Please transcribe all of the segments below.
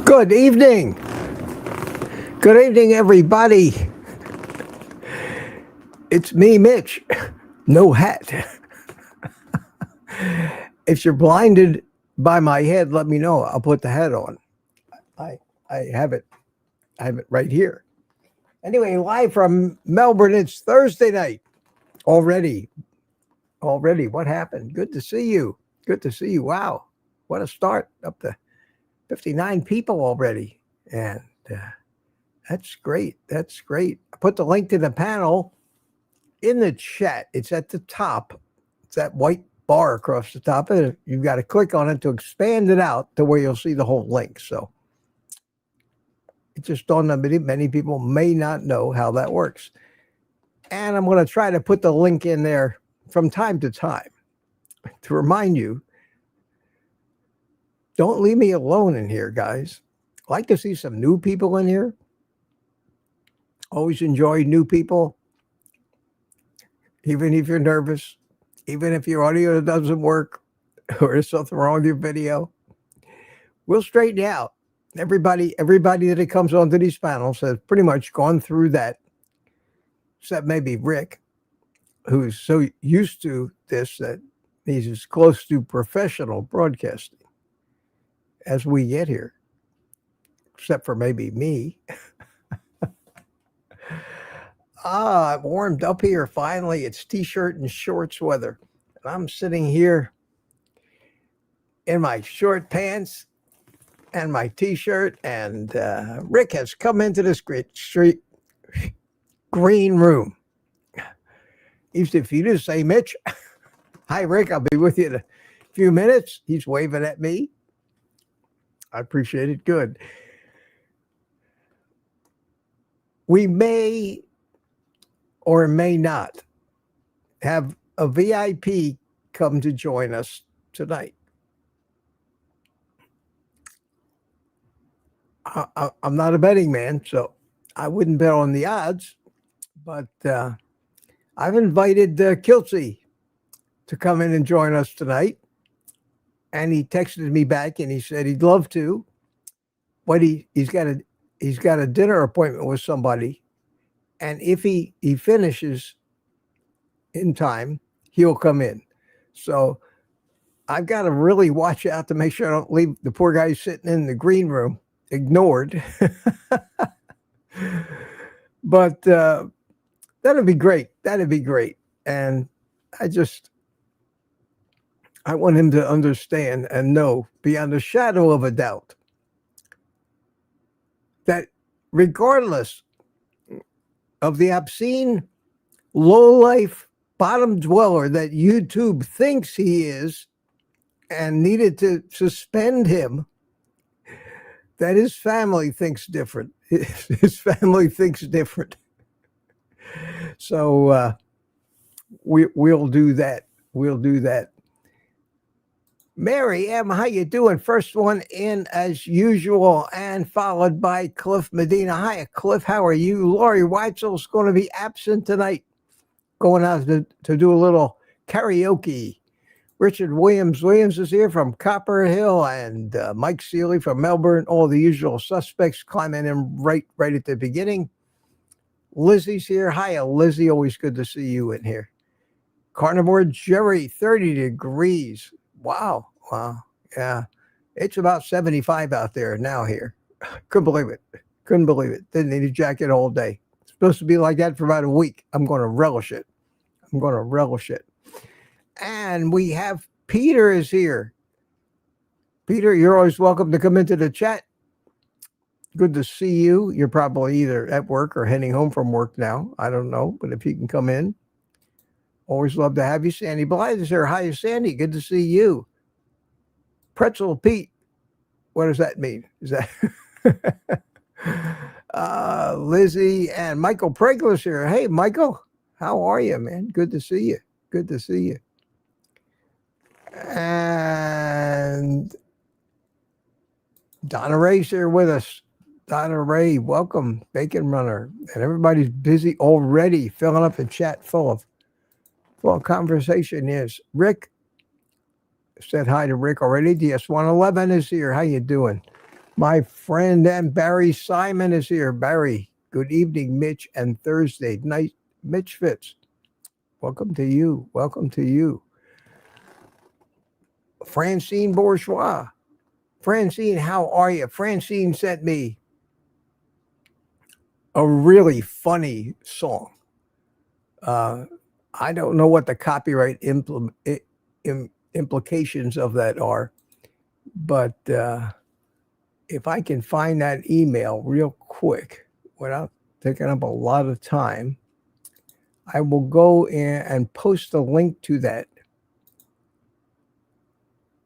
Good evening. Good evening, everybody. It's me, Mitch. No hat. If you're blinded by my head, let me know. I'll put the hat on. I have it. I have it right here. Anyway, live from Melbourne. It's Thursday night. Already. What happened? Good to see you. Good to see you. Wow. What a start. Up to 59 people already. And that's great. That's great. I put the link to the panel in the chat. It's at the top. It's that white bar across the top of it. You've got to click on it to expand it out to where you'll see the whole link. So it just dawned on me, many people may not know how that works. And I'm going to try to put the link in there from time to time to remind you, don't leave me alone in here, guys. I like to see some new people in here. Always enjoy new people, even if you're nervous, even if your audio doesn't work or there's something wrong with your video. We'll straighten you out. Everybody that comes onto these panels has pretty much gone through that, except maybe Rick, who's so used to this that he's as close to professional broadcasting as we get here, except for maybe me. I'm warmed up here finally. It's t-shirt and shorts weather. And I'm sitting here in my short pants and my t-shirt, and Rick has come into this great green room. If you just say, Mitch, hi, Rick, I'll be with you in a few minutes. He's waving at me. I appreciate it. Good. We may or may not have a VIP come to join us tonight. I'm not a betting man, so I wouldn't bet on the odds, but I've invited Kiltsey to come in and join us tonight. And he texted me back and he said he'd love to, but he's got a dinner appointment with somebody. And if he finishes in time, he'll come in. So I've got to really watch out to make sure I don't leave the poor guy sitting in the green room ignored. But that'd be great. That'd be great. And I want him to understand and know beyond a shadow of a doubt that regardless of the obscene, low-life, bottom dweller that YouTube thinks he is and needed to suspend him, that his family thinks different. His family thinks different. So we'll do that. We'll do that. Mary M., how you doing? First one in as usual, and followed by Cliff Medina. Hi, Cliff. How are you? Lori Weitzel's going to be absent tonight, going out to do a little karaoke. Richard Williams is here from Copper Hill, and Mike Seeley from Melbourne. All the usual suspects climbing in right at the beginning. Lizzie's here. Hiya, Lizzie. Always good to see you in here. Carnivore Jerry, 30 degrees. Wow. Yeah. It's about 75 out there now here. Couldn't believe it. Didn't need a jacket all day. It's supposed to be like that for about a week. I'm going to relish it. And we have Peter is here. Peter, you're always welcome to come into the chat. Good to see you. You're probably either at work or heading home from work now. I don't know, but if you can come in, always love to have you. Sandy Blythe is here. Hi, Sandy. Good to see you. Pretzel Pete. What does that mean? Is that Lizzie and Michael Pregler's here. Hey, Michael. How are you, man? Good to see you. And Donna Ray's here with us. Donna Ray, welcome. Bacon Runner. And everybody's busy already filling up the chat full of conversation. Is Rick said hi to Rick already. DS111 is here. How you doing? My friend and Barry Simon is here. Barry, good evening, Mitch, and Thursday night, Mitch Fitz. Welcome to you. Francine Bourgeois. Francine, how are you? Francine sent me a really funny song. I don't know what the copyright implications of that are, but if I can find that email real quick without taking up a lot of time, I will go in and post a link to that.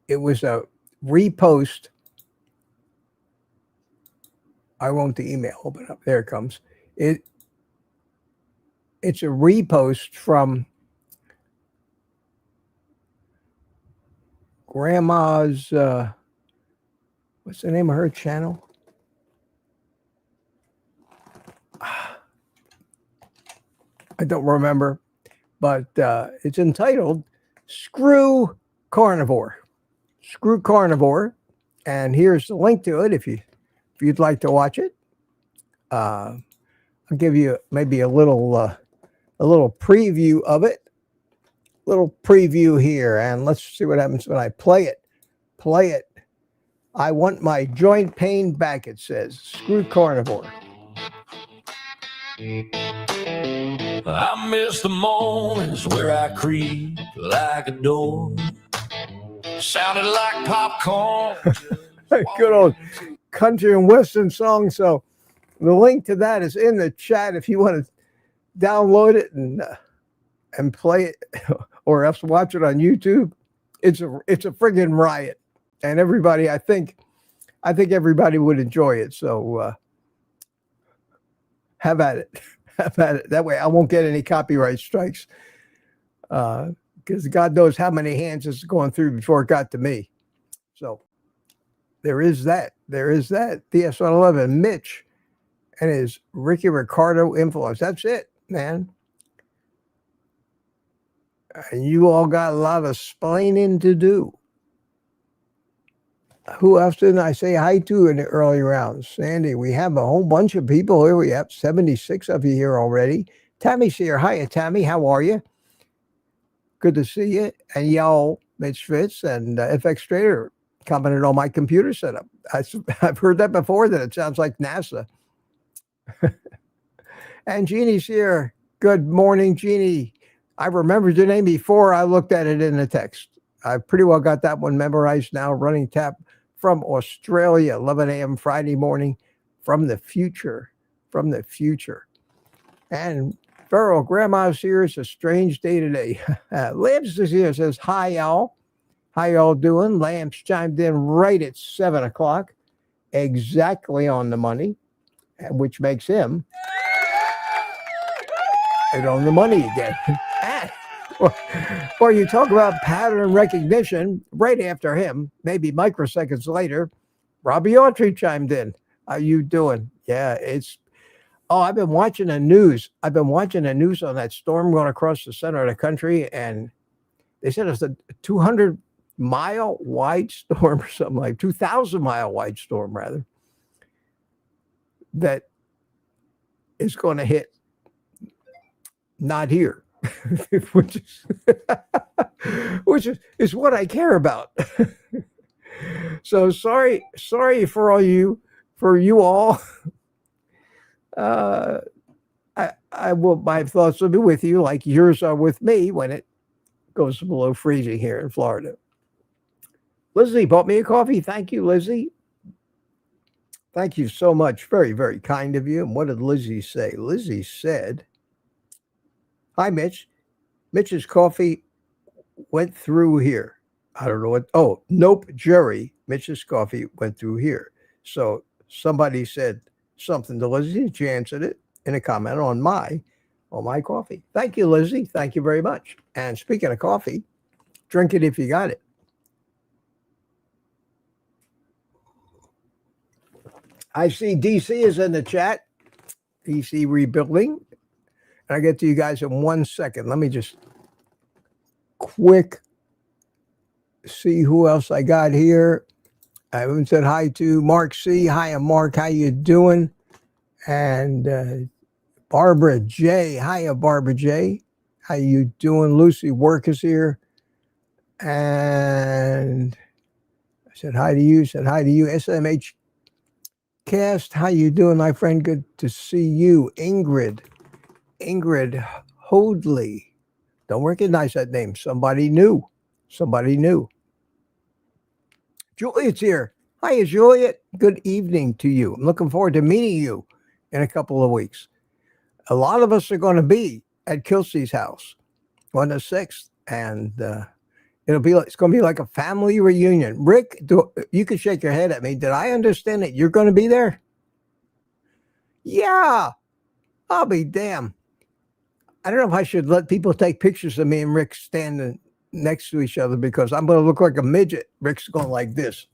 It was a repost. I want the email open up. There it comes. It's a repost from Grandma's, what's the name of her channel? I don't remember, but it's entitled Screw Carnivore. And here's the link to it if you'd like to watch it. I'll give you maybe a little preview of it. Little preview here, and let's see what happens when I play it. I want my joint pain back, it says. Screw Carnivore. I miss the mornings where I creep like a door. Sounded like popcorn. Good old country and western song. So the link to that is in the chat if you want to download it and play it, or else watch it on YouTube. It's a friggin' riot. And everybody, I think I think everybody would enjoy it. So have at it. Have at it. That way I won't get any copyright strikes. Because God knows how many hands it's going through before it got to me. So there is that. There is that. DS111, Mitch and his Ricky Ricardo influence. That's it, man. And you all got a lot of splaining to do. Who else didn't I say hi to in the early rounds? Sandy, we have a whole bunch of people here. We have 76 of you here already. Tammy's here. Hiya, Tammy. How are you? Good to see you. And y'all, Mitch Fitz and FX Trader commented on my computer setup. I've heard that before, that it sounds like NASA. And Jeannie's here. Good morning, Jeannie. I remembered your name before I looked at it in the text. I pretty well got that one memorized now. Running tap from Australia, 11 a.m. Friday morning from the future. From the future. And Farrell, Grandma's here. It's a strange day today. Lance is here. Says, hi, y'all. How y'all doing? Lance chimed in right at 7 o'clock. Exactly on the money, which makes him right on the money again. Or you talk about pattern recognition, right after him, maybe microseconds later, Robbie Autry chimed in. How you doing? Yeah, I've been watching the news. I've been watching the news on that storm going across the center of the country, and they said it's a 200-mile wide storm or something, like 2,000-mile wide storm, rather, that is going to hit not here. which is what I care about. So sorry for you all. I will. My thoughts will be with you, like yours are with me when it goes below freezing here in Florida. Lizzie bought me a coffee. Thank you, Lizzie. Thank you so much. Very, very kind of you. And what did Lizzie say? Lizzie said, hi, Mitch. Mitch's coffee went through here. I don't know what. Oh, nope, Jerry. Mitch's coffee went through here. So somebody said something to Lizzie, and she answered it in a comment on my coffee. Thank you, Lizzie. Thank you very much. And speaking of coffee, drink it if you got it. I see DC is in the chat. DC rebuilding. And I'll get to you guys in 1 second. Let me just quick see who else I got here. I haven't said hi to Mark C. Hiya, Mark. How you doing? And Barbara J. Hiya, Barbara J. How you doing? Lucy Work is here. And I said hi to you. Said hi to you. SMH Cast. How you doing, my friend? Good to see you. Ingrid Hoadley. Don't recognize that name. Somebody new. Juliet's here. Hi, Juliet. Good evening to you. I'm looking forward to meeting you in a couple of weeks. A lot of us are going to be at Kelsey's house on the 6th, and it's going to be like a family reunion. Rick, you can shake your head at me. Did I understand that you're going to be there? Yeah, I'll be damned. I don't know if I should let people take pictures of me and Rick standing next to each other, because I'm going to look like a midget. Rick's going like this.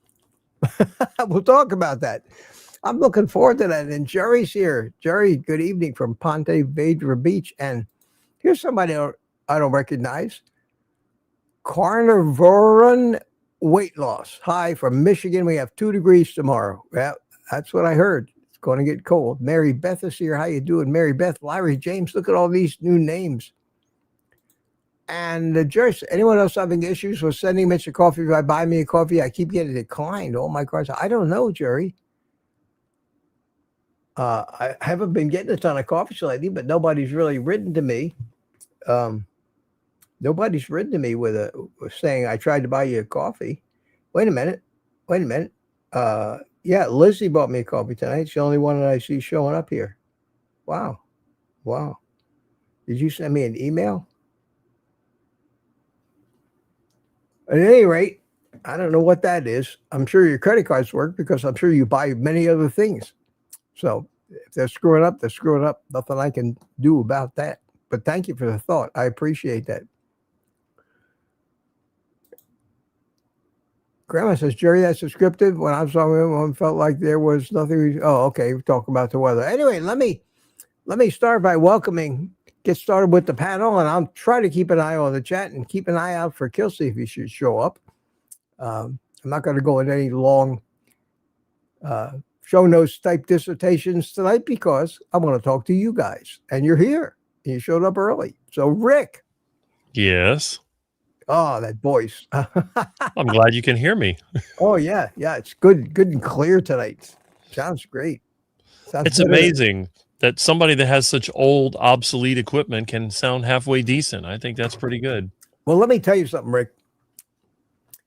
We'll talk about that. I'm looking forward to that. And Jerry's here. Jerry, good evening from Ponte Vedra Beach. And here's somebody I don't recognize. Carnivoran Weight Loss. Hi, from Michigan. We have 2 degrees tomorrow. Yeah, that's what I heard. Going to get cold. Mary Beth is here. How you doing, Mary Beth? Larry James. Look at all these new names. And Joyce, anyone else having issues with sending Mitch a coffee? If I buy me a coffee, I keep getting declined. All my cards. I don't know, Jerry. I haven't been getting a ton of coffees lately, but nobody's really written to me. Nobody's written to me with saying I tried to buy you a coffee. Wait a minute. Yeah, Lizzie bought me a coffee tonight. It's the only one that I see showing up here. Wow. Did you send me an email? At any rate, I don't know what that is. I'm sure your credit cards work because I'm sure you buy many other things. So if they're screwing up, they're screwing up. Nothing I can do about that. But thank you for the thought. I appreciate that. Grandma says, Jerry, that's descriptive. When I was on him, I felt like there was nothing. Oh, okay. We're talking about the weather. Anyway, let me start by get started with the panel, and I'll try to keep an eye on the chat and keep an eye out for Kelsey if he should show up. I'm not going to go into any long show notes type dissertations tonight because I want to talk to you guys, and you're here. You showed up early. So, Rick. Yes. Oh, that voice. I'm glad you can hear me. Oh, yeah. Yeah, it's good and clear tonight. Sounds great. It's amazing that somebody that has such old, obsolete equipment can sound halfway decent. I think that's pretty good. Well, let me tell you something, Rick.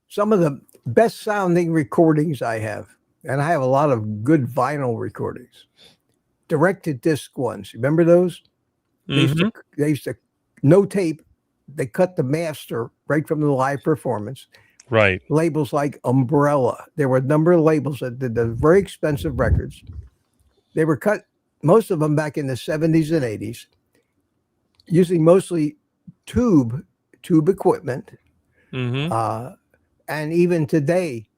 Some of the best sounding recordings I have, and I have a lot of good vinyl recordings, direct-to-disc ones. Remember those? They used to no tape. They cut the master right from the live performance. Right. Labels like Umbrella. There were a number of labels that did the very expensive records. They were cut, most of them back in the 70s and 80s, using mostly tube equipment. And even today,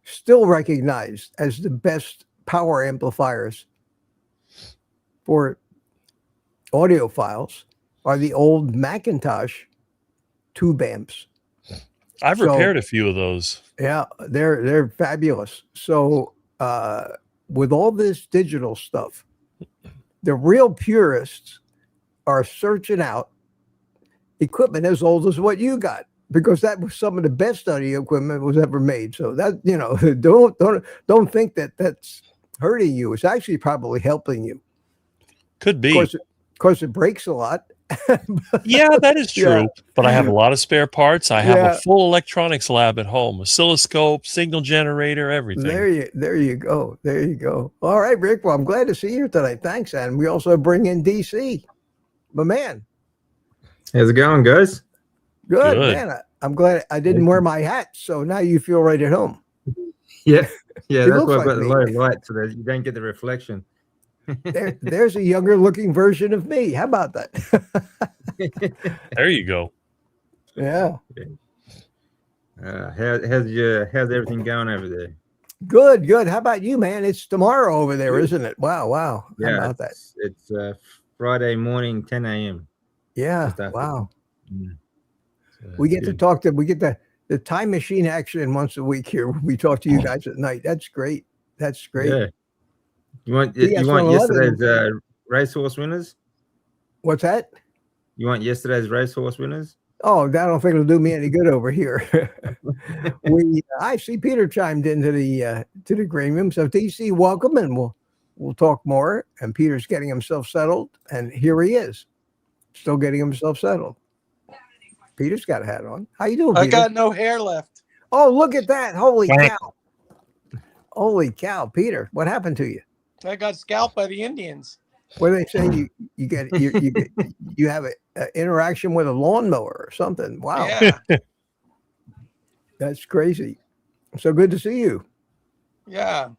still recognized as the best power amplifiers for audiophiles are the old Macintosh tube amps. I've repaired a few of those. Yeah, they're fabulous. So with all this digital stuff, the real purists are searching out equipment as old as what you got, because that was some of the best audio equipment was ever made. So that, don't think that that's hurting you. It's actually probably helping you. Could be. Of course, it breaks a lot. Yeah, that is true. Yeah. But I have a lot of spare parts. I have a full electronics lab at home, oscilloscope, signal generator, everything. There you go. There you go. All right, Rick. Well, I'm glad to see you here tonight. Thanks. And we also bring in DC, my man. How's it going, guys? Good. Man. I'm glad I didn't wear my hat, so now you feel right at home. Yeah. That's why like I've got the low light so that you don't get the reflection. There's a younger looking version of me. How about that? There you go. Yeah. How's everything going over there? Good. How about you, man? It's tomorrow over there, isn't it? Wow. Yeah. How about that? It's Friday morning, 10 a.m. Yeah. Wow. So we get the time machine action once a week here. We talk to you guys at night. That's great. Yeah. You want yesterday's racehorse winners? What's that? You want yesterday's racehorse winners? Oh, I don't think it'll do me any good over here. I see Peter chimed into the green room. So DC, welcome, and we'll talk more. And Peter's getting himself settled, and here he is, still getting himself settled. Peter's got a hat on. How you doing, Peter? I got no hair left. Oh, look at that! Holy cow! Holy cow, Peter! What happened to you? I got scalped by the Indians. What do they say? You have an interaction with a lawnmower or something? Wow, Yeah. That's crazy. So good to see you. Yeah.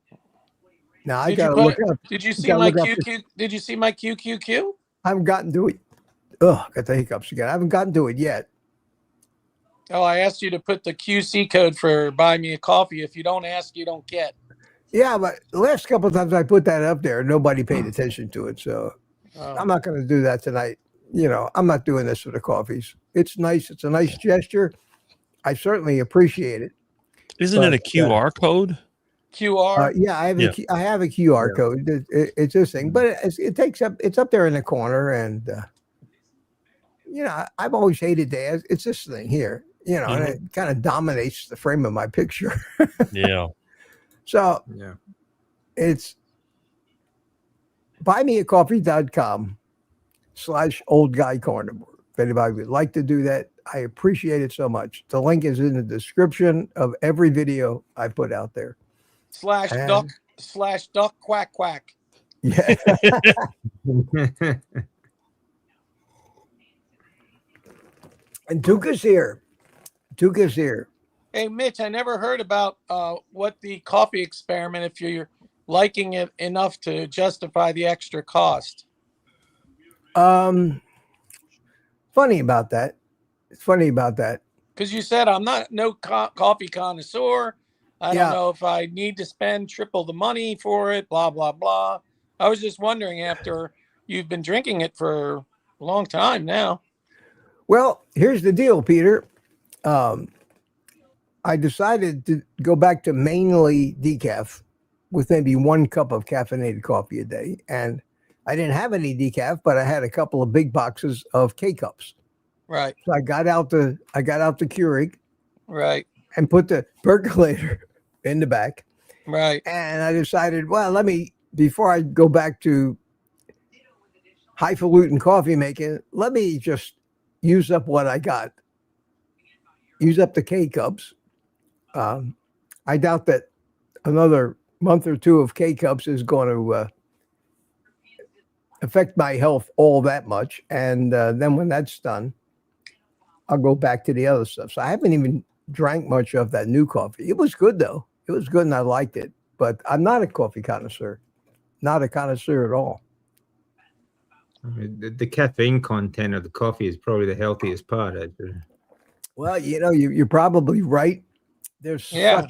Now I gotta look up. Did you see my QQ? Did you see my QQQ? I haven't gotten to it. Oh, got the hiccups again. I haven't gotten to it yet. Oh, I asked you to put the QC code for buy me a coffee. If you don't ask, you don't get. Yeah, but the last couple of times I put that up there, nobody paid attention to it. So I'm not going to do that tonight. I'm not doing this for the coffees. It's nice. It's a nice gesture. I certainly appreciate it. Isn't it a QR code? QR? Yeah, I have a QR code. It's this thing, but it's up there in the corner. And, I've always hated that. It's this thing here, and it kind of dominates the frame of my picture. Yeah. So it's buymeacoffee.com/oldguycarnivore. If anybody would like to do that, I appreciate it so much. The link is in the description of every video I put out there. /duck quack quack. Yeah. And Tuka's here. Hey, Mitch, I never heard about what the coffee experiment, if you're liking it enough to justify the extra cost. Funny about that. It's funny about that. Because you said I'm not no coffee connoisseur. I don't know if I need to spend triple the money for it, blah, blah, blah. I was just wondering, after you've been drinking it for a long time now. Well, here's the deal, Peter. I decided to go back to mainly decaf with maybe 1 cup of caffeinated coffee a day. And I didn't have any decaf, but I had a couple of big boxes of K-cups. Right. So I got out the Keurig. Right. And put the percolator in the back. Right. And I decided, well, before I go back to highfalutin coffee making, let me just use up what I got. Use up the K-cups. I doubt that another month or 2 of K-cups is going to affect my health all that much. And then when that's done, I'll go back to the other stuff. So I haven't even drank much of that new coffee. It was good, though. It was good, and I liked it. But I'm not a coffee connoisseur. Not a connoisseur at all. I mean, the caffeine content of the coffee is probably the healthiest part. Well, you're probably right. There's I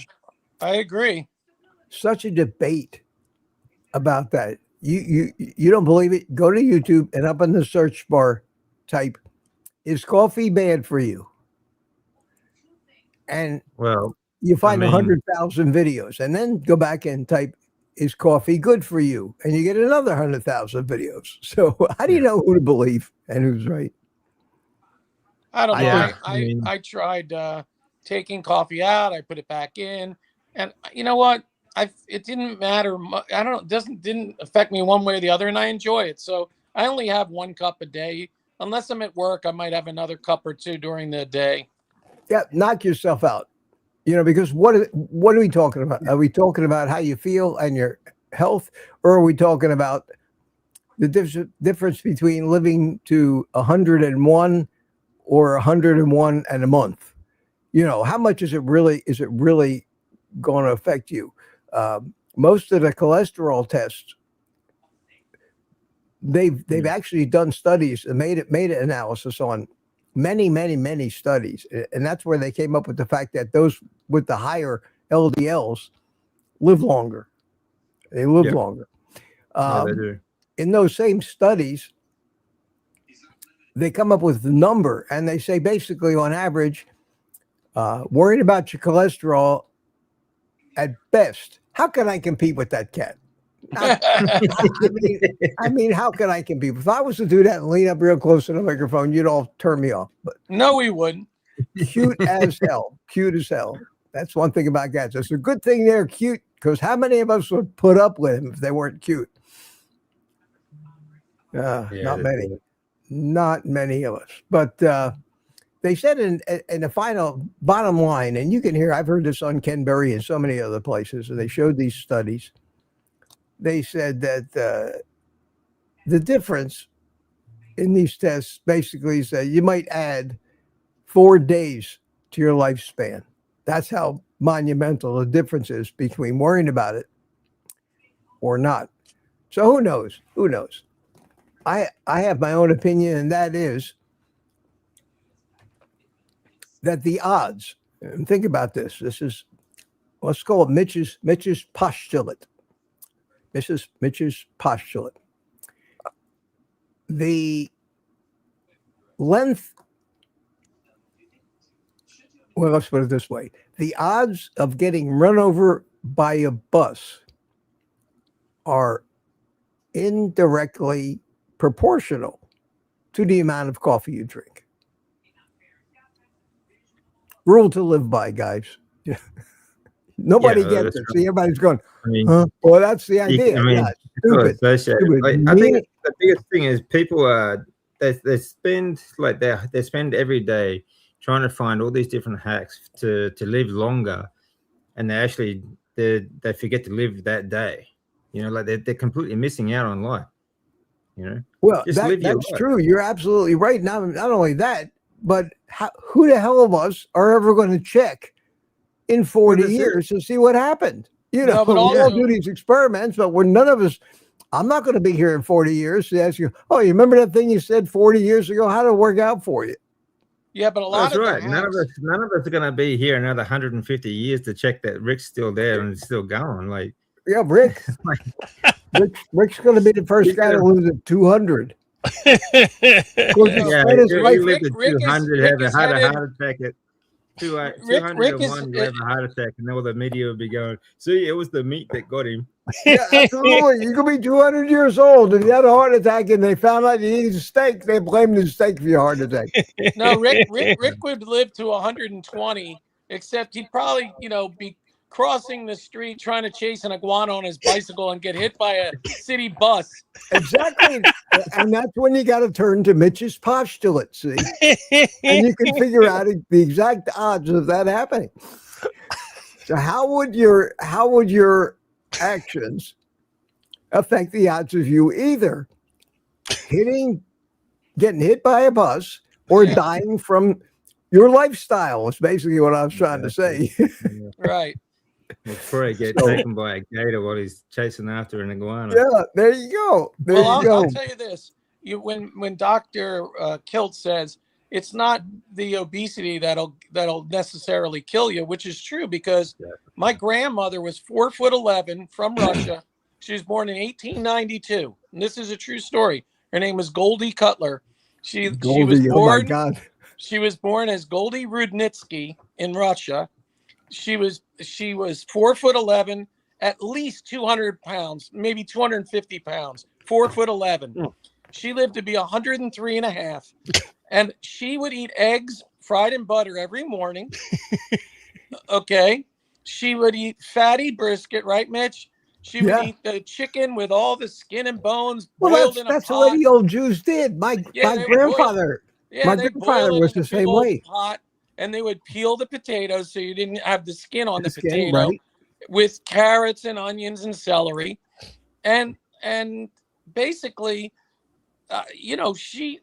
agree. Such a debate about that. You don't believe it? Go to YouTube and up in the search bar, type, "Is coffee bad for you?" And you find 100,000 videos, and then go back and type, "Is coffee good for you?" And you get another 100,000 videos. So how do you know who to believe and who's right? I don't know. I tried taking coffee out. I put it back in, and you know what? It didn't matter. I don't know. Didn't affect me one way or the other, and I enjoy it. So I only have 1 cup a day. Unless I'm at work, I might have another cup or 2 during the day. Yeah, knock yourself out. Because what are we talking about? Are we talking about how you feel and your health, or are we talking about the difference between living to 101 or 101 and a month? How much is it really going to affect you? Most of the cholesterol tests, they've actually done studies and made analysis on many studies, and that's where they came up with the fact that those with the higher LDLs live longer. They live longer. They do. In those same studies, they come up with the number, and they say basically on average, worrying about your cholesterol at best. How can I compete with that cat? I mean, how can I compete? If I was to do that and lean up real close to the microphone, you'd all turn me off. But no, we wouldn't. Cute as hell. Cute as hell. That's one thing about cats. It's a good thing they're cute, because how many of us would put up with them if they weren't cute? Not many. Not many of us. But they said in the final bottom line, and you can hear, I've heard this on Ken Berry and so many other places, and they showed these studies. They said that the difference in these tests basically is that you might add 4 days to your lifespan. That's how monumental the difference is between worrying about it or not. So who knows? Who knows? I have my own opinion, and that is that the odds, and think about this. This is, let's call it Mitch's postulate. Mitch's postulate. The length, well, let's put it this way. The odds of getting run over by a bus are indirectly proportional to the amount of coffee you drink. Rule to live by, guys. Nobody gets it. See, everybody's going, huh? Well, that's the idea. Stupid. I think the biggest thing is people they spend they spend every day trying to find all these different hacks to live longer, and they forget to live that day. They're completely missing out on life. Well, that's true. You're absolutely right. Not only that, but who the hell of us are ever going to check in 40 that's it. years to see what happened. You know, No, but we all also- do these experiments, but we're none of us. I'm not going to be here in 40 years to ask you, oh, you remember that thing you said 40 years ago? How did it work out for you? Yeah, but a lot That's of right. the None of hacks- us are gonna be here another 150 years to check that Rick's still there and it's still going. Like, Yeah, Rick's going to be the first guy to lose at 200. Yeah, Spread his he life. lived at Rick is- 200, Rick had is a headed- heart attack at Rick 201, is- you have a heart attack, and all the media would be going, see, it was the meat that got him. Yeah, absolutely. You could be 200 years old and you had a heart attack and they found out you needed a steak. They blamed the steak for your heart attack. No, Rick would live to 120, except he'd probably, be crossing the street trying to chase an iguana on his bicycle and get hit by a city bus. Exactly. And that's when you got to turn to Mitch's postulate, see? And you can figure out the exact odds of that happening. So how would your actions affect the odds of you either getting hit by a bus or dying from your lifestyle? Is basically what I was trying to say. Right. Before I get taken by a gator while he's chasing after an iguana. Yeah, there you go. There you Well, go. I'll tell you this: when Dr. Kilt says it's not the obesity that'll necessarily kill you, which is true because my grandmother was 4'11" from Russia. She was born in 1892, and this is a true story. Her name was Goldie Cutler. She was born. Oh my God. She was born as Goldie Rudnitsky in Russia. She was 4'11", at least 200 pounds, maybe 250 pounds, 4'11". She lived to be 103 and a half. And she would eat eggs fried in butter every morning. Okay. She would eat fatty brisket, right, Mitch? She would eat the chicken with all the skin and bones boiled in a pot. That's what the old Jews did. My grandfather. My grandfather was the same way. Pot, and they would peel the potatoes so you didn't have the skin on the skin, potato, right. with carrots and onions and celery, and basically, she,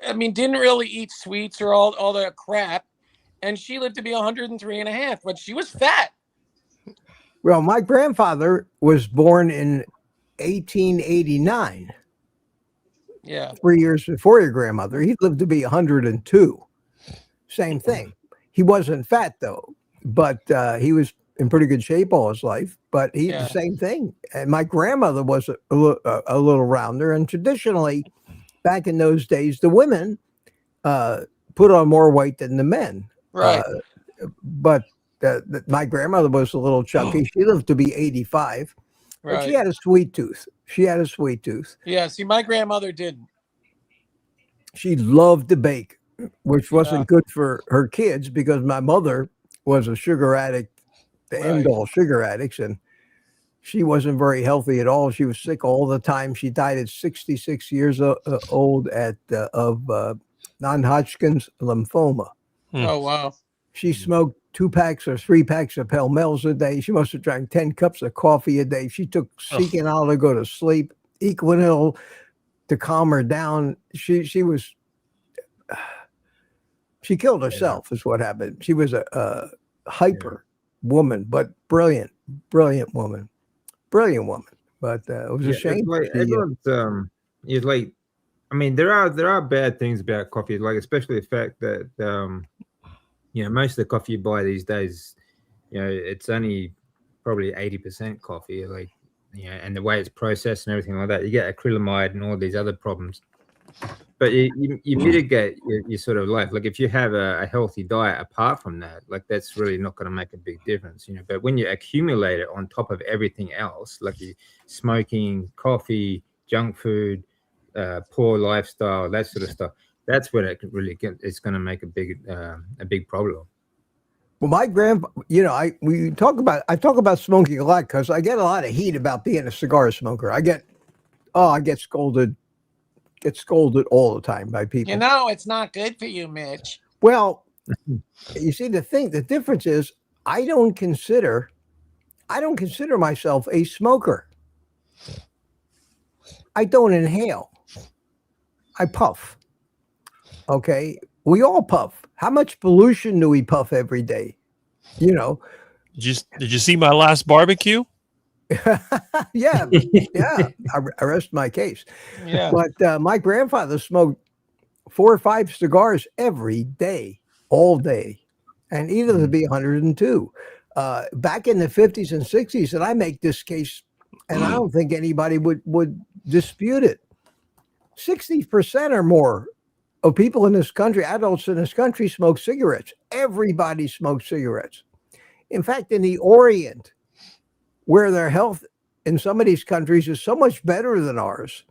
didn't really eat sweets or all that crap, and she lived to be 103 and a half, but she was fat. Well, my grandfather was born in 1889. Yeah. 3 years before your grandmother. He lived to be 102. Same thing. He wasn't fat though, but he was in pretty good shape all his life. But the same thing. And my grandmother was a little rounder. And traditionally, back in those days, the women put on more weight than the men. Right. But my grandmother was a little chunky. She lived to be 85. Right. But she had a sweet tooth. Yeah. See, my grandmother didn't. She loved to bake, which wasn't good for her kids because my mother was a sugar addict, the end all sugar addicts, and she wasn't very healthy at all. She was sick all the time. She died at 66 years old of non-Hodgkin's lymphoma. Oh, wow. She smoked 2 packs or 3 packs of Pall Malls a day. She must have drank 10 cups of coffee a day. She took Seconal to go to sleep, Equinil to calm her down. She killed herself is what happened. She was a hyper woman, but brilliant woman. But it was a shame. It's like, there are bad things about coffee, like especially the fact that most of the coffee you buy these days, it's only probably 80% coffee, and the way it's processed and everything like that, you get acrylamide and all these other problems. But you mitigate your sort of life. Like if you have a healthy diet apart from that, that's really not going to make a big difference, But when you accumulate it on top of everything else, like you smoking, coffee, junk food, poor lifestyle, that sort of stuff, that's where it really it's going to make a big problem. Well, my grandpa, I talk about smoking a lot because I get a lot of heat about being a cigar smoker. I get scolded all the time by people. It's not good for you, Mitch. Well, you see, the difference is I don't consider myself a smoker. I don't inhale. I puff. Okay. We all puff. How much pollution do we puff every day? Did you see my last barbecue? Yeah. I rest my case. Yeah. But my grandfather smoked 4 or 5 cigars every day, all day, and either to be 102. Back in the 50s and 60s, and I make this case, and I don't think anybody would dispute it. 60% or more of people in this country, adults in this country, smoke cigarettes. Everybody smokes cigarettes. In fact, in the Orient, where their health in some of these countries is so much better than ours,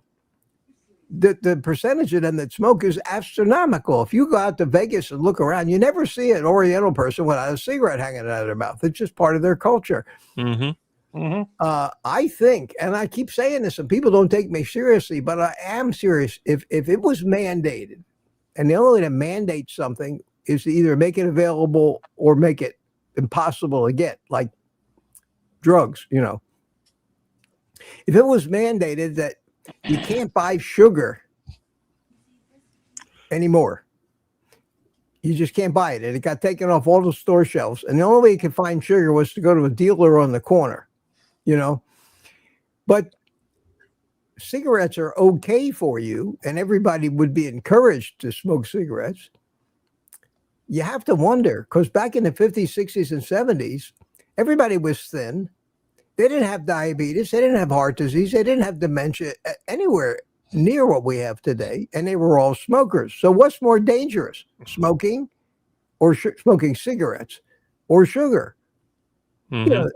the percentage of them that smoke is astronomical. If you go out to Vegas and look around, you never see an Oriental person without a cigarette hanging out of their mouth. It's just part of their culture. Mm-hmm. Mm-hmm. I think, and I keep saying this, and people don't take me seriously, but I am serious. If it was mandated, and the only way to mandate something is to either make it available or make it impossible to get, like drugs, you know. If it was mandated that you can't buy sugar anymore, you just can't buy it, and it got taken off all the store shelves, and the only way you could find sugar was to go to a dealer on the corner, you know. But cigarettes are okay for you, and everybody would be encouraged to smoke cigarettes. You have to wonder, because back in the 50s, 60s, and 70s, everybody was thin. They didn't have diabetes. They didn't have heart disease. They didn't have dementia anywhere near what we have today. And they were all smokers. So what's more dangerous, smoking or smoking cigarettes or sugar? Mm-hmm. You know,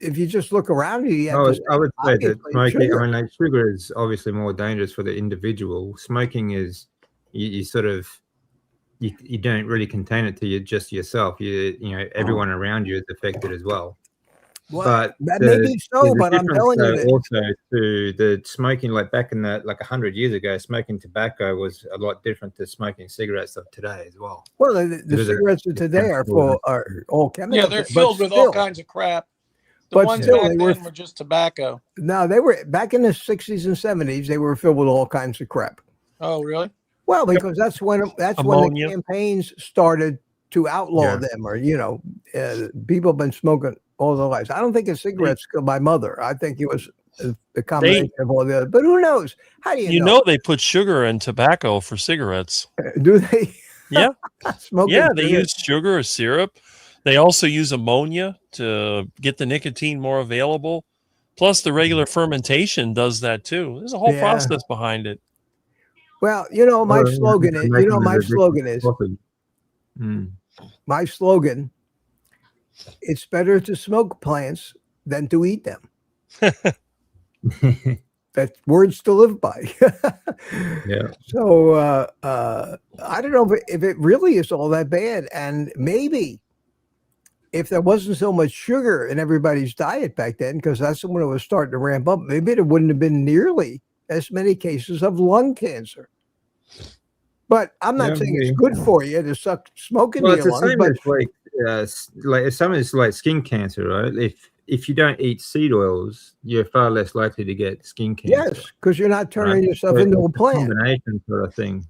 if you just look around you, I would say that smoking, sugar. I mean, like, sugar is obviously more dangerous for the individual. Smoking is, you sort of, you don't really contain it to just yourself. You know, everyone around you is affected as well. Well, but that may be so, but I'm telling you that also to the smoking, like back in the 100 years ago, smoking tobacco was a lot different to smoking cigarettes of today as well. Well, the cigarettes of today are all chemicals. Yeah, they're filled with all kinds of crap. The ones back then were just tobacco. No, they were back in the 60s and 70s. They were filled with all kinds of crap. Oh, really? Well, because that's when the campaigns started to outlaw them, or people have been smoking all their lives. I don't think a cigarette's killed my mother. I think it was a combination of all the other. But who knows? How do you know? You know they put sugar in tobacco for cigarettes. Do they? Yeah. Yeah, they use sugar or syrup. They also use ammonia to get the nicotine more available. Plus, the regular fermentation does that too. There's a whole process behind it. Well, my slogan is, my slogan, it's better to smoke plants than to eat them. That's words to live by. Yeah. So I don't know if it really is all that bad. And maybe if there wasn't so much sugar in everybody's diet back then, because that's when it was starting to ramp up, maybe there wouldn't have been nearly as many cases of lung cancer. But I'm not saying it's good for you to suck smoke into your lungs. But like some is like skin cancer, right? If you don't eat seed oils, you're far less likely to get skin cancer. Yes, because you're not turning yourself into a plant. Combination sort of thing,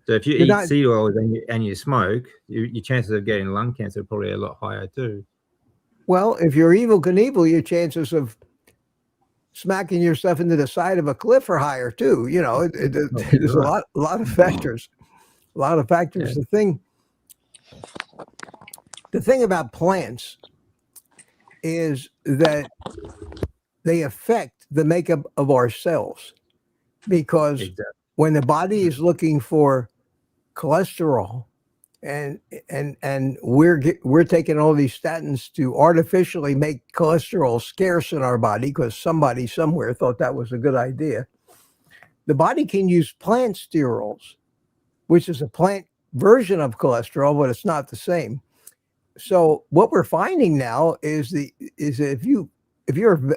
So if you eat seed oils and you smoke, your chances of getting lung cancer are probably a lot higher too. Well, if you're Evel Knievel, your chances of smacking yourself into the side of a cliff are higher too. There's a lot of factors. A lot of factors. Yeah. The thing about plants is that they affect the makeup of our cells, because when the body is looking for cholesterol, and we're taking all these statins to artificially make cholesterol scarce in our body because somebody somewhere thought that was a good idea. The body can use plant sterols, which is a plant version of cholesterol, but it's not the same. So what we're finding now is if you're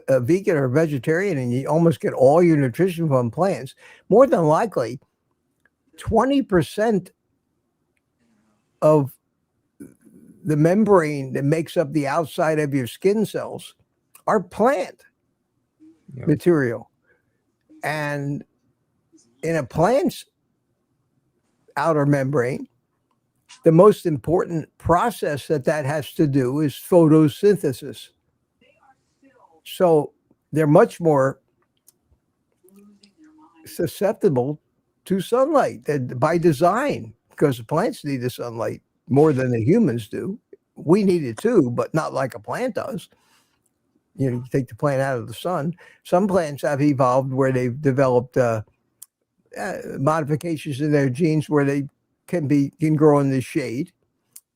a vegan or a vegetarian and you almost get all your nutrition from plants, more than likely 20% of the membrane that makes up the outside of your skin cells are plant material. And in a plant's outer membrane, the most important process that has to do is photosynthesis. So they're much more susceptible to sunlight by design, because the plants need the sunlight more than the humans do. We need it too, but not like a plant does. You take the plant out of the sun. Some plants have evolved where they've developed modifications in their genes where they can grow in the shade.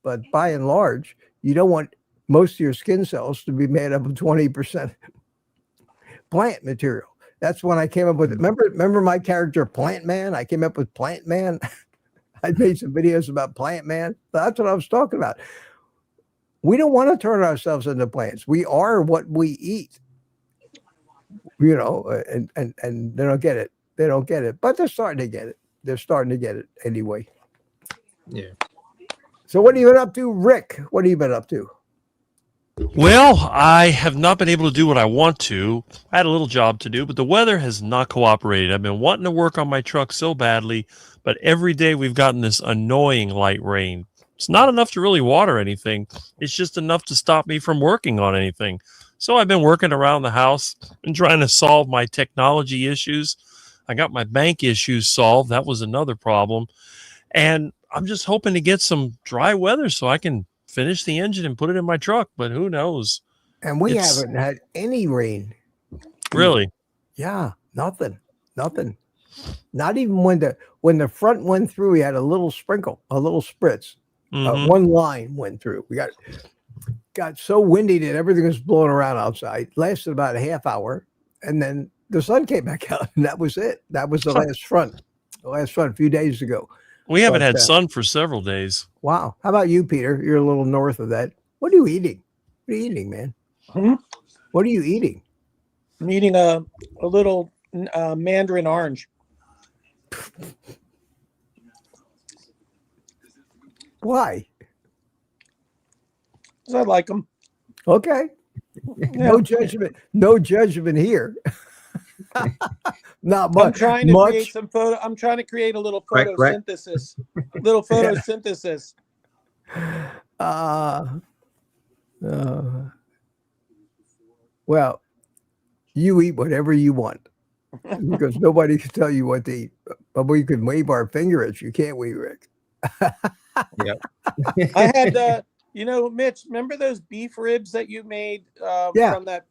But by and large, you don't want most of your skin cells to be made up of 20% plant material. That's when I came up with it. Remember my character Plant Man? I came up with Plant Man. I made some videos about Plant Man. That's what I was talking about. We don't want to turn ourselves into plants. We are what we eat. You know, and they don't get it. They don't get it, but they're starting to get it. They're starting to get it anyway. Yeah. So what have you been up to, Rick? What have you been up to? Well, I have not been able to do what I want to. I had a little job to do, but the weather has not cooperated. I've been wanting to work on my truck so badly, but every day we've gotten this annoying light rain. It's not enough to really water anything. It's just enough to stop me from working on anything. So I've been working around the house and trying to solve my technology issues. I got my bank issues solved. That was another problem. And I'm just hoping to get some dry weather so I can finish the engine and put it in my truck, but who knows? And we haven't had any rain. Really? Yeah, nothing. Not even when the front went through, we had a little sprinkle, a little spritz. One line went through. We got so windy that everything was blowing around outside. Lasted about a half hour, and then the sun came back out, and that was it. That was the last front. The last front a few days ago. We haven't had sun for several days. Wow. How about you, Peter? You're a little north of that. What are you eating? What are you eating, man? What are you eating? I'm eating a little mandarin orange. Why? Because I like them. Okay. No judgment. No judgment here. Not much. I'm trying to create some photo. I'm trying to create a little photosynthesis. Little photosynthesis. Well, you eat whatever you want because nobody can tell you what to eat. But we can wave our finger at you, can't we, Rick? Yeah. I had, Mitch, remember those beef ribs that you made from that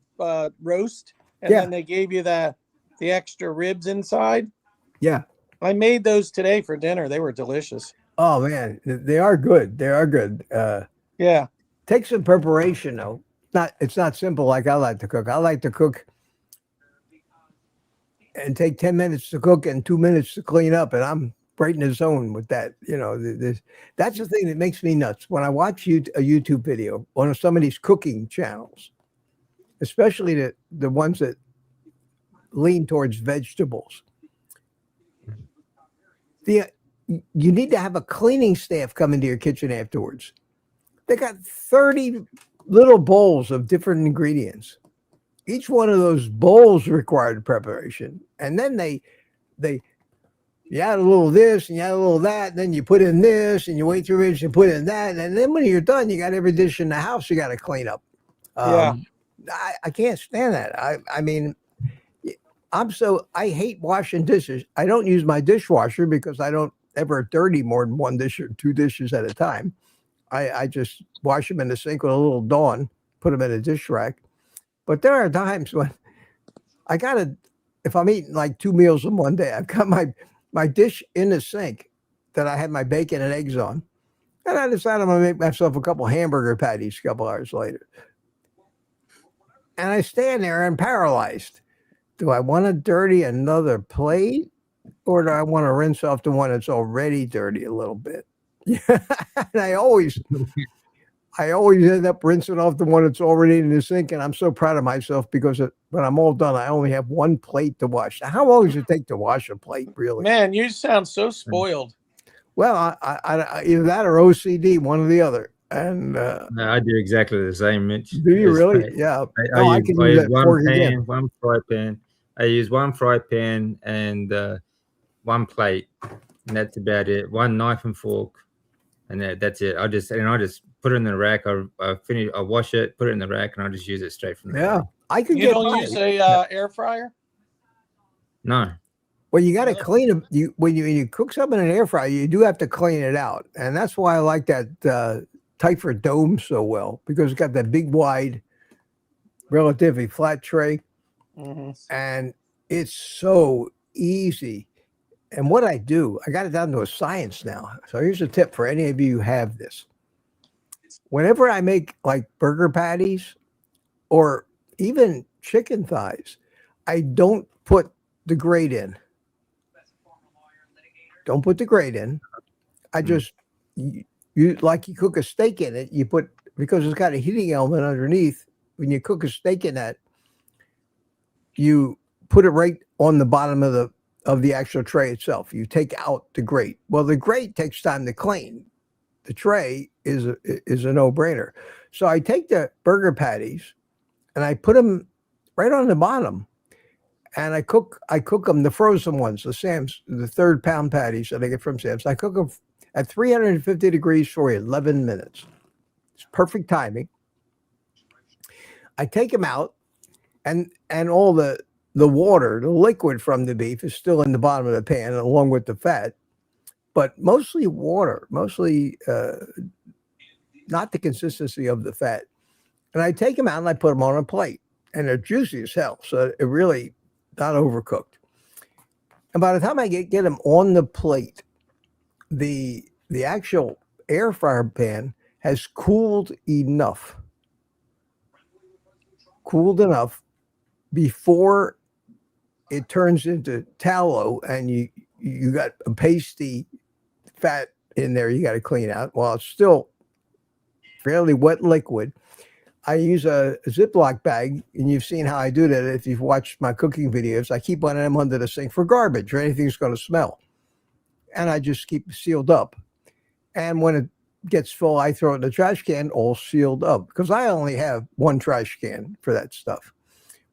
roast? And then they gave you the extra ribs inside? Yeah. I made those today for dinner. They were delicious. Oh, man. They are good. They are good. Yeah. Take some preparation, though. It's not simple like I like to cook. I like to cook and take 10 minutes to cook and 2 minutes to clean up, and I'm right in the zone with that. That's the thing that makes me nuts. When I watch a YouTube video on some of these cooking channels, especially the ones that lean towards vegetables, you need to have a cleaning staff come into your kitchen afterwards. They got 30 little bowls of different ingredients. Each one of those bowls required preparation. And then you add a little of this and you add a little of that, and then you put in this and you wait 3 minutes and put in that. And then when you're done, you got every dish in the house you got to clean up. I can't stand that. I mean, I hate washing dishes. I don't use my dishwasher because I don't ever dirty more than one dish or 2 dishes at a time. I just wash them in the sink with a little Dawn, put them in a dish rack. But there are times when if I'm eating like 2 meals in one day, I've got my dish in the sink that I had my bacon and eggs on. And I decide I'm going to make myself a couple hamburger patties a couple hours later. And I stand there and paralyzed. Do I want to dirty another plate, or do I want to rinse off the one that's already dirty a little bit? And I always end up rinsing off the one that's already in the sink, and I'm so proud of myself because when I'm all done, I only have 1 plate to wash. Now, how long does it take to wash a plate, really? Man, you sound so spoiled. Well, I either that or OCD, one or the other. And no, I do exactly the same, Mitch. Do you really? Yeah. I use one fry pan. I use 1 fry pan and 1 plate, and that's about it. 1 knife and fork, and that's it. I just put it in the rack. I wash it, put it in the rack, and I just use it straight from the rack. I could You get don't by. use a air fryer? No. Well, you got to No. clean it. When you cook something in an air fryer, you do have to clean it out, and that's why I like that Typhor dome so well, because it's got that big, wide, relatively flat tray, and it's so easy. And what I do, I got it down to a science now. So here's a tip for any of you who have this. Whenever I make like burger patties or even chicken thighs, I don't put the grate in. Don't put the grate in. I just, you like you cook a steak in it, you put, because it's got a heating element underneath. When you cook a steak in that, you put it right on the bottom of the actual tray itself. You take out the grate. Well, the grate takes time to clean. The tray is a no-brainer. So I take the burger patties and I put them right on the bottom, and I cook them, the frozen ones, the Sam's, the 3rd pound patties that I get from Sam's. I cook them at 350 degrees for 11 minutes. It's perfect timing. I take them out, and all the water, the liquid from the beef is still in the bottom of the pan along with the fat, but mostly water, mostly not the consistency of the fat. And I take them out and I put them on a plate, and they're juicy as hell. So it really not overcooked. And by the time I get them on the plate, the actual air fryer pan has cooled enough before it turns into tallow, and you got a pasty fat in there you got to clean out while it's still fairly wet liquid. I use a Ziploc bag, and you've seen how I do that if you've watched my cooking videos. I keep one of them under the sink for garbage or anything that's going to smell, and I just keep it sealed up. And when it gets full, I throw it in the trash can, all sealed up, because I only have one trash can for that stuff.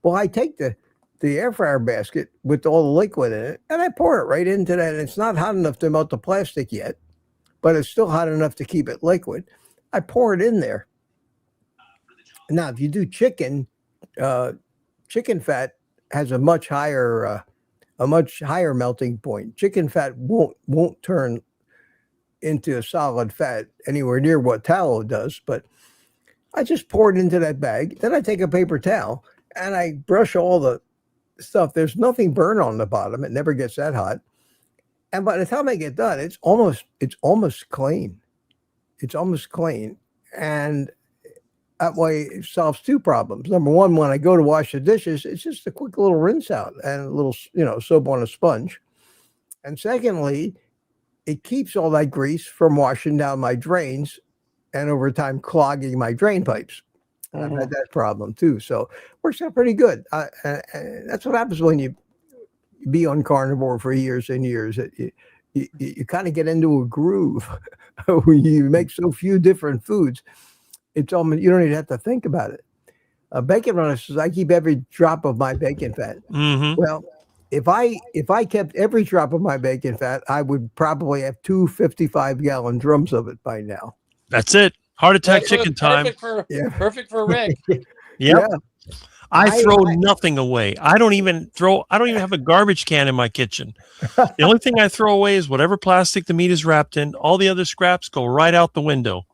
Well, I take the air fryer basket with all the liquid in it, and I pour it right into that. And it's not hot enough to melt the plastic yet, but it's still hot enough to keep it liquid. I pour it in there. Now, if you do chicken, chicken fat has a much higher melting point. Chicken fat won't turn into a solid fat anywhere near what tallow does. But I just pour it into that bag. Then I take a paper towel and I brush all the stuff. There's nothing burnt on the bottom. It never gets that hot. And by the time I get done, it's almost clean. It's almost clean. And that way it solves 2 problems. Number one, when I go to wash the dishes, it's just a quick little rinse out and a little, soap on a sponge. And secondly, it keeps all that grease from washing down my drains and over time clogging my drain pipes. I've had that problem too. So it works out pretty good. That's what happens when you be on carnivore for years and years. You kind of get into a groove when you make so few different foods. It's almost, you don't even have to think about it. Bacon Runner says, I keep every drop of my bacon fat. Well, if I kept every drop of my bacon fat, I would probably have 2 55-gallon drums of it by now. That's it. Heart attack chicken time. Perfect for Rick. Yeah. I throw nothing away. I don't even have a garbage can in my kitchen. The only thing I throw away is whatever plastic the meat is wrapped in. All the other scraps go right out the window.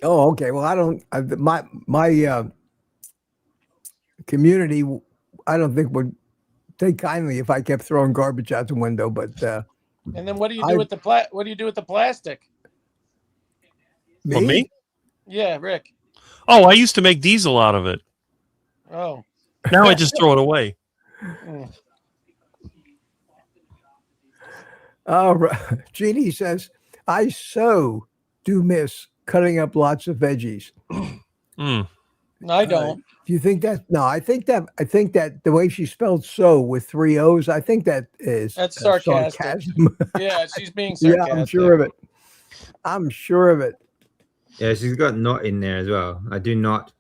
Oh, okay. Well, I don't. My community, I don't think would take kindly if I kept throwing garbage out the window. But and then what do you do with the What do you do with the plastic? Me? Yeah, Rick. Oh, I used to make diesel out of it. Oh. Now I just throw it away. Jeannie says, I so do miss cutting up lots of veggies. No, I don't. Do you think that? No, I think that the way she spelled "so" with 3 O's, I think that's sarcastic. sarcasm. Yeah, she's being sarcastic. Yeah, I'm sure of it. I'm sure of it. Yeah, she's got not in there as well. I do not.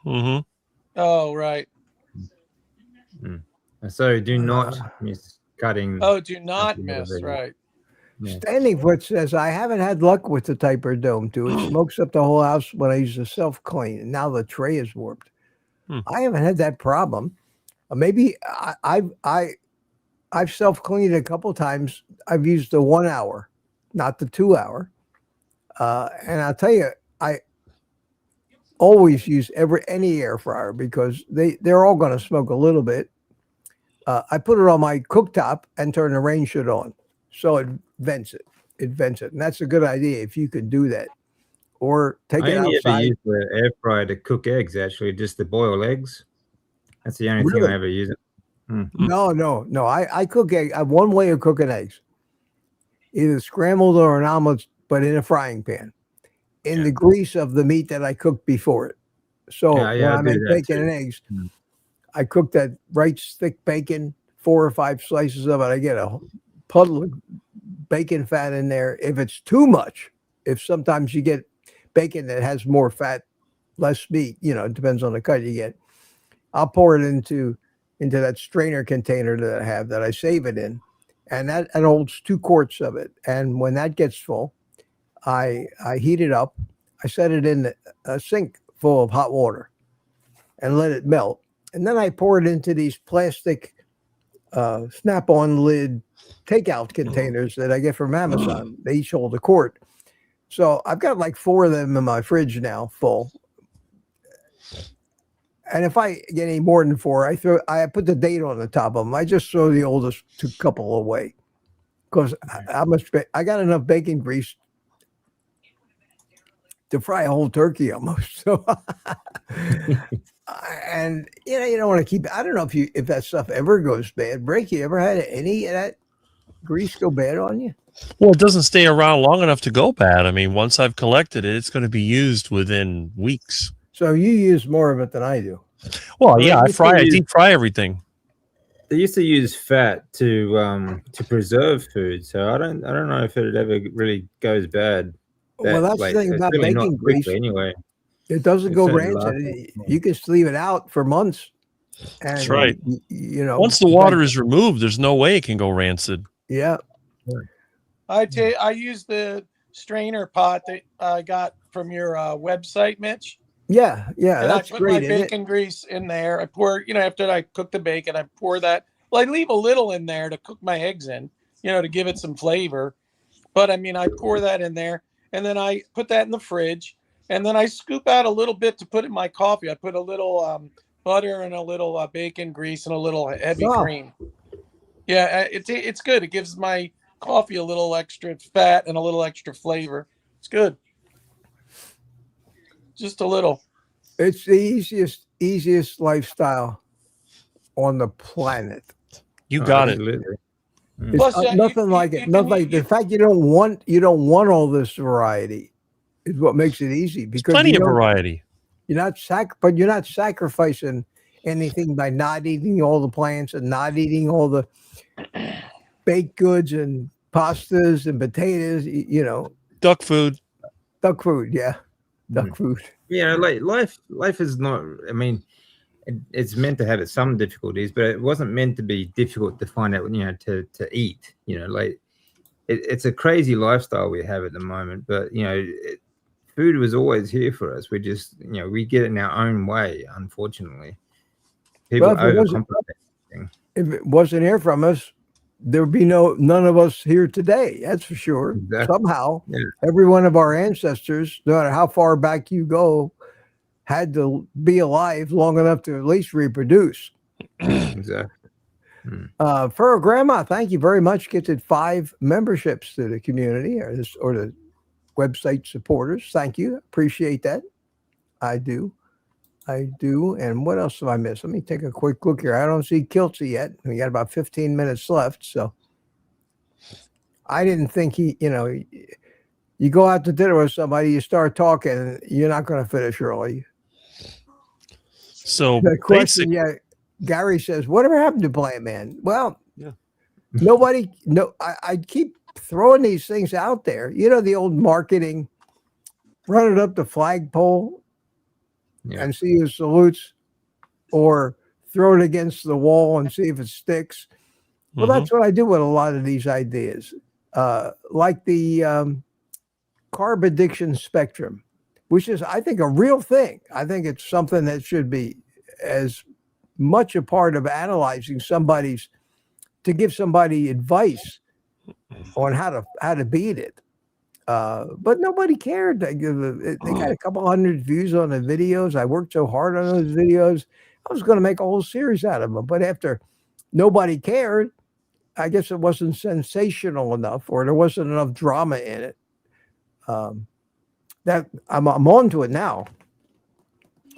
Oh, right. So do not miss cutting. Oh, do not miss, right. Yeah. Standing Foot says, I haven't had luck with the Typer Dome 2. It smokes up the whole house when I use the self-clean. And now the tray is warped. I haven't had that problem. Maybe I've self-cleaned a couple times. I've used the 1 hour, not the 2 hour. And I'll tell you, I always use any air fryer because they're all going to smoke a little bit. I put it on my cooktop and turn the range hood on, so it vents it. It vents it, and that's a good idea if you could do that. Or take it outside. I only ever use the air fryer to cook eggs. Actually, just to boil eggs. That's the only thing I ever use it. No. I cook egg. I have one way of cooking eggs, either scrambled or an omelet, but in a frying pan, in the grease of the meat that I cooked before it. So when I make bacon and eggs, I cook that right thick bacon, 4 or 5 slices of it. I get a puddle of bacon fat in there. If it's too much, if sometimes you get bacon that has more fat, less meat, it depends on the cut you get. I'll pour it into that strainer container that I have that I save it in. And that holds 2 quarts of it. And when that gets full, I heat it up. I set it in a sink full of hot water and let it melt. And then I pour it into these plastic snap-on lid takeout containers that I get from Amazon. They each hold a quart. So I've got like 4 of them in my fridge now, full. And if I get any more than 4, I put the date on the top of them. I just throw the oldest 2 couple away because I got enough bacon grease to fry a whole turkey almost. So, and you don't want to keep. I don't know if that stuff ever goes bad. Break, you ever had any of that grease go bad on you? Well, it doesn't stay around long enough to go bad. I mean, once I've collected it, it's going to be used within weeks. So you use more of it than I do. Well, yeah, I deep fry everything. They used to use fat to preserve food, so I don't know if it ever really goes bad. Well, that's the thing about bacon grease. Anyway, it doesn't go rancid. You can just leave it out for months. And, that's right. Once the water is removed, there's no way it can go rancid. Yeah. I use the strainer pot that I got from your website, Mitch. Yeah, and that's great. I put my bacon grease in there. I pour, after I cook the bacon, I pour that. Well, I leave a little in there to cook my eggs in, to give it some flavor. But I pour that in there, and then I put that in the fridge, and then I scoop out a little bit to put in my coffee. I put a little butter and a little bacon grease and a little heavy cream. Yeah, it's good. It gives my coffee a little extra fat and a little extra flavor. It's good. Just a little. It's the easiest lifestyle on the planet. You got it. Plus, nothing like it. Nothing like the fact you don't want all this variety is what makes it easy. Because plenty of variety. You're not sacrificing anything by not eating all the plants and not eating all the baked goods and pastas and potatoes. Duck food. Yeah. Duck food. Yeah, like life is not. I mean, it's meant to have some difficulties, but it wasn't meant to be difficult to find out. To eat. It's a crazy lifestyle we have at the moment. But food was always here for us. We just we get it in our own way. Unfortunately, people overcomplicate. If it wasn't here from us, there would be none of us here today. That's for sure. Exactly. Somehow, every one of our ancestors, no matter how far back you go, had to be alive long enough to at least reproduce. Exactly. Fur Grandma, thank you very much. Gifted 5 memberships to the community or the website supporters. Thank you. Appreciate that. I do. And what else have I missed? Let me take a quick look here. I don't see Kiltsy yet. We got about 15 minutes left. So I didn't think you go out to dinner with somebody, you start talking, and you're not going to finish early. So the question, Gary says, whatever happened to Plant Man? Well, I keep throwing these things out there. The old marketing, run it up the flagpole. And see who salutes, or throw it against the wall and see if it sticks. Well, that's what I do with a lot of these ideas. like the carb addiction spectrum, which is, I think, a real thing. I think it's something that should be as much a part of analyzing to give somebody advice on how to beat it. But nobody cared. They got a couple hundred views on the videos. I worked so hard on those videos. I was going to make a whole series out of them. But after nobody cared, I guess it wasn't sensational enough, or there wasn't enough drama in it. That I'm on to it now.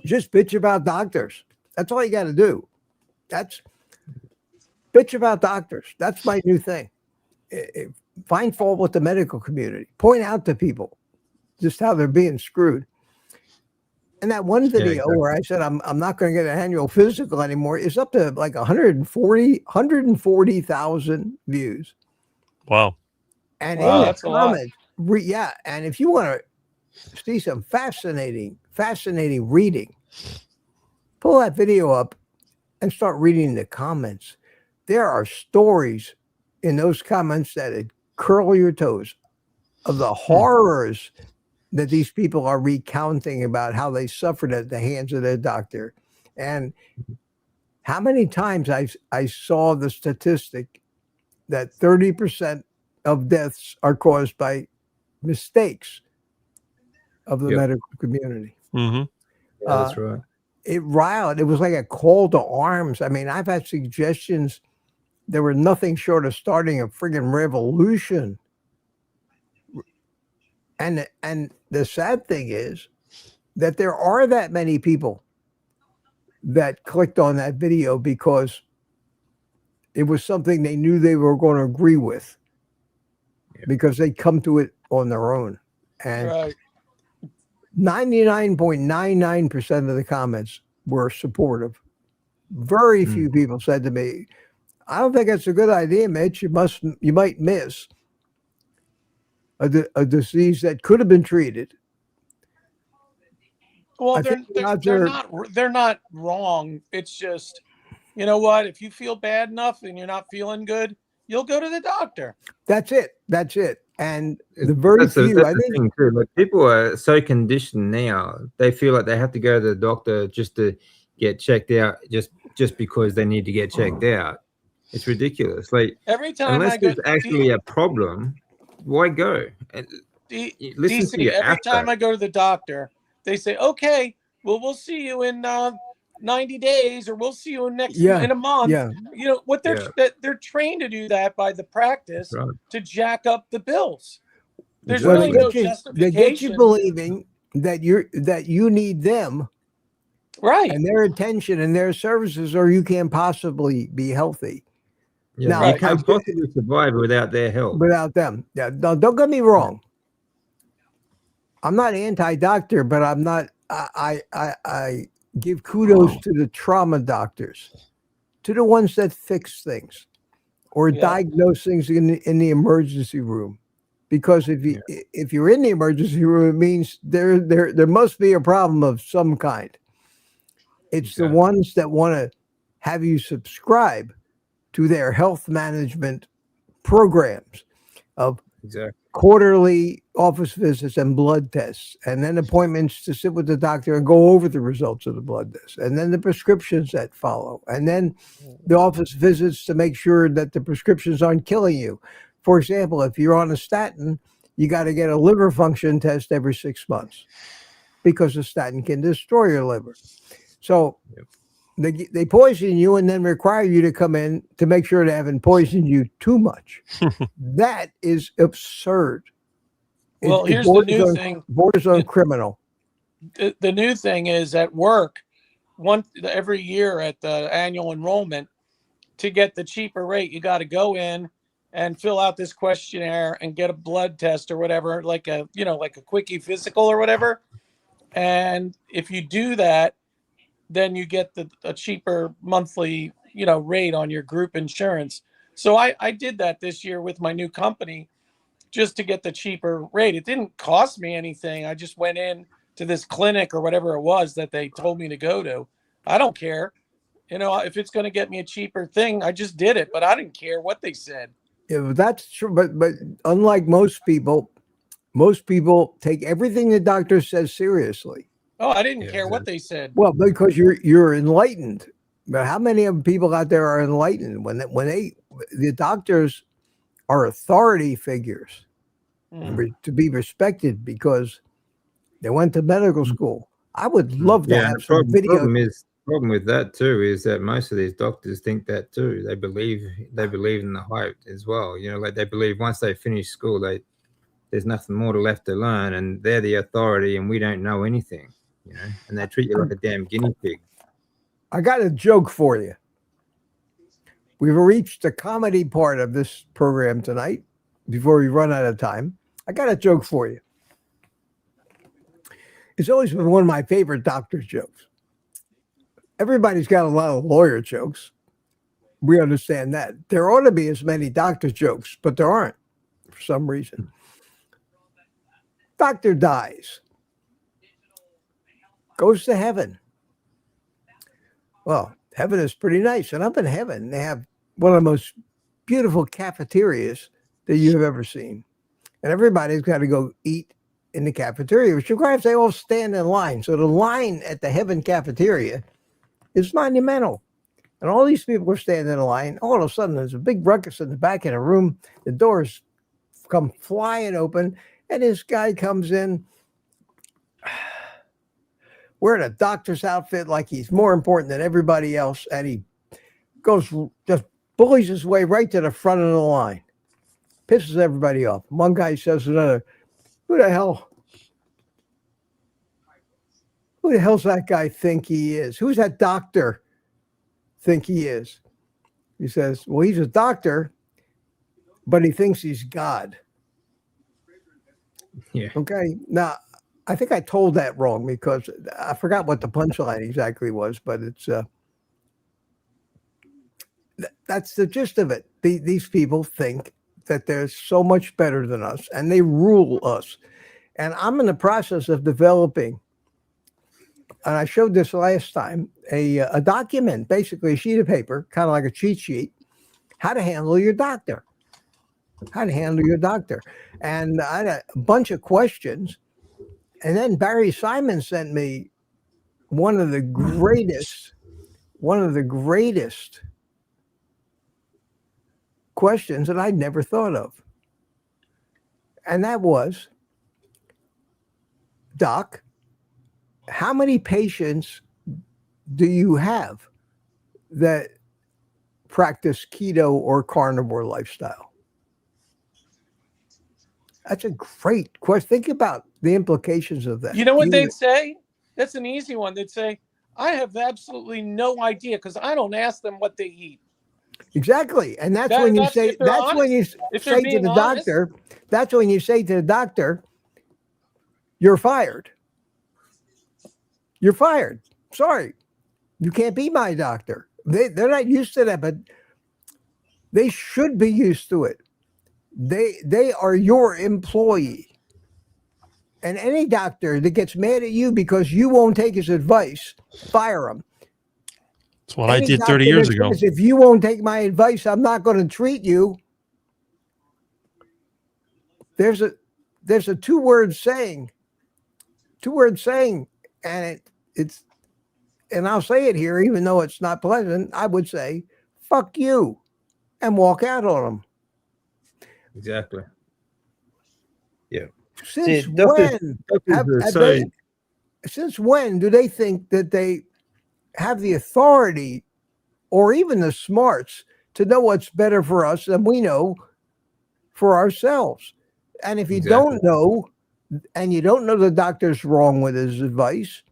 Just bitch about doctors. That's all you got to do. That's bitch about doctors. That's my new thing. Find fault with the medical community. Point out to people just how they're being screwed. And that one video where I said I'm not going to get an annual physical anymore is up to like 140,000 views. Wow. And wow, in that's the a lot. comments, yeah. And if you want to see some fascinating reading, pull that video up and start reading the comments. There are stories in those comments that curl your toes of the horrors that these people are recounting about how they suffered at the hands of their doctor. And how many times I saw the statistic that 30% of deaths are caused by mistakes of the medical community. Mm-hmm. Yeah, that's right. It riled. It was like a call to arms. I mean, I've had suggestions. There were nothing short of starting a friggin' revolution. And the sad thing is that there are that many people that clicked on that video because it was something they knew they were going to agree with, because they come to it on their own. And 99.99% of the comments were supportive. Very few people said to me, I don't think that's a good idea, Mitch. You might miss a disease that could have been treated. Well, they're not wrong. It's just, you know what? If you feel bad enough and you're not feeling good, you'll go to the doctor. That's it. And the very few, I think, thing too. Like, people are so conditioned now; they feel like they have to go to the doctor just to get checked out, just because they need to get checked out. It's ridiculous. Like, every time unless there's actually a problem, why go? Listen to your every after. time I go to the doctor, they say, "Okay, well, we'll see you in 90 days, or we'll see you in a month." Yeah. You know what? They're trained to do that by the practice to jack up the bills. There's really no justification. They get you believing that you need them, right, and their attention and their services, or you can't possibly be healthy. Yeah, now, you can't possibly survive without their help. Without them. Yeah. No, don't get me wrong. I'm not anti-doctor, but I'm not. I give kudos to the trauma doctors, to the ones that fix things or diagnose things in the emergency room. Because if you're in the emergency room, it means there must be a problem of some kind. It's the ones that want to have you subscribe to their health management programs of quarterly office visits and blood tests, and then appointments to sit with the doctor and go over the results of the blood tests, and then the prescriptions that follow, and then the office visits to make sure that the prescriptions aren't killing you. For example, if you're on a statin, you got to get a liver function test every 6 months, because a statin can destroy your liver. So they poison you and then require you to come in to make sure they haven't poisoned you too much. That is absurd. Well, here's the new thing. Borders on criminal. The new thing is, at work, every year at the annual enrollment, to get the cheaper rate, you got to go in and fill out this questionnaire and get a blood test or whatever, like a quickie physical or whatever. And if you do that, then you get a cheaper monthly, rate on your group insurance. So I did that this year with my new company, just to get the cheaper rate. It didn't cost me anything. I just went in to this clinic or whatever it was that they told me to go to. I don't care. If it's going to get me a cheaper thing, I just did it, but I didn't care what they said. Yeah, that's true. But unlike most people take everything the doctor says seriously. Oh, I didn't care what they said. Well, because you're enlightened. But how many of people out there are enlightened when the doctors are authority figures to be respected because they went to medical school? I would love to have some video. Problem with that too is that most of these doctors think that too. They believe in the hype as well. You know, like they believe once they finish school, there's nothing more left to learn, and they're the authority, and we don't know anything. You know, and they treat you like a damn guinea pig. I got a joke for you. We've reached the comedy part of this program tonight before we run out of time. I got a joke for you. It's always been one of my favorite doctor's jokes. Everybody's got a lot of lawyer jokes. We understand that. There ought to be as many doctor's jokes, but there aren't for some reason. Doctor dies. Goes to heaven. Well, heaven is pretty nice. And up in heaven, they have one of the most beautiful cafeterias that you have ever seen. And everybody's got to go eat in the cafeteria, which requires they all stand in line. So the line at the heaven cafeteria is monumental. And all these people are standing in a line. All of a sudden, there's a big ruckus in the back of the room. The doors come flying open. And this guy comes in wearing a doctor's outfit like he's more important than everybody else. And he just bullies his way right to the front of the line. Pisses everybody off. One guy says to another, who the hell's that guy think he is? Who's that doctor think he is? He says, well, he's a doctor, but he thinks he's God. Yeah. Okay. Now, I think I told that wrong because I forgot what the punchline exactly was, but it's that's the gist of it. These people think that they're so much better than us and they rule us. And I'm in the process of developing, and I showed this last time, a document, basically a sheet of paper, kind of like a cheat sheet, how to handle your doctor. And I had a bunch of questions. And then Barry Simon sent me one of the greatest questions that I'd never thought of. And that was, Doc, how many patients do you have that practice keto or carnivore lifestyle? That's a great question. Think about the implications of that. You know what they'd say? That's an easy one. They'd say, I have absolutely no idea because I don't ask them what they eat. Exactly. And that's when you say to the doctor, you're fired. You're fired. Sorry. You can't be my doctor. They're not used to that, but they should be used to it. They are your employee. And any doctor that gets mad at you because you won't take his advice, fire him. That's what I did 30 years ago. If you won't take my advice, I'm not going to treat you. There's a two-word saying, and and I'll say it here, even though it's not pleasant. I would say, "Fuck you," and walk out on them. Exactly. Yeah. Since when do they think that they have the authority or even the smarts to know what's better for us than we know for ourselves? And if you don't know, and you don't know the doctor's wrong with his advice,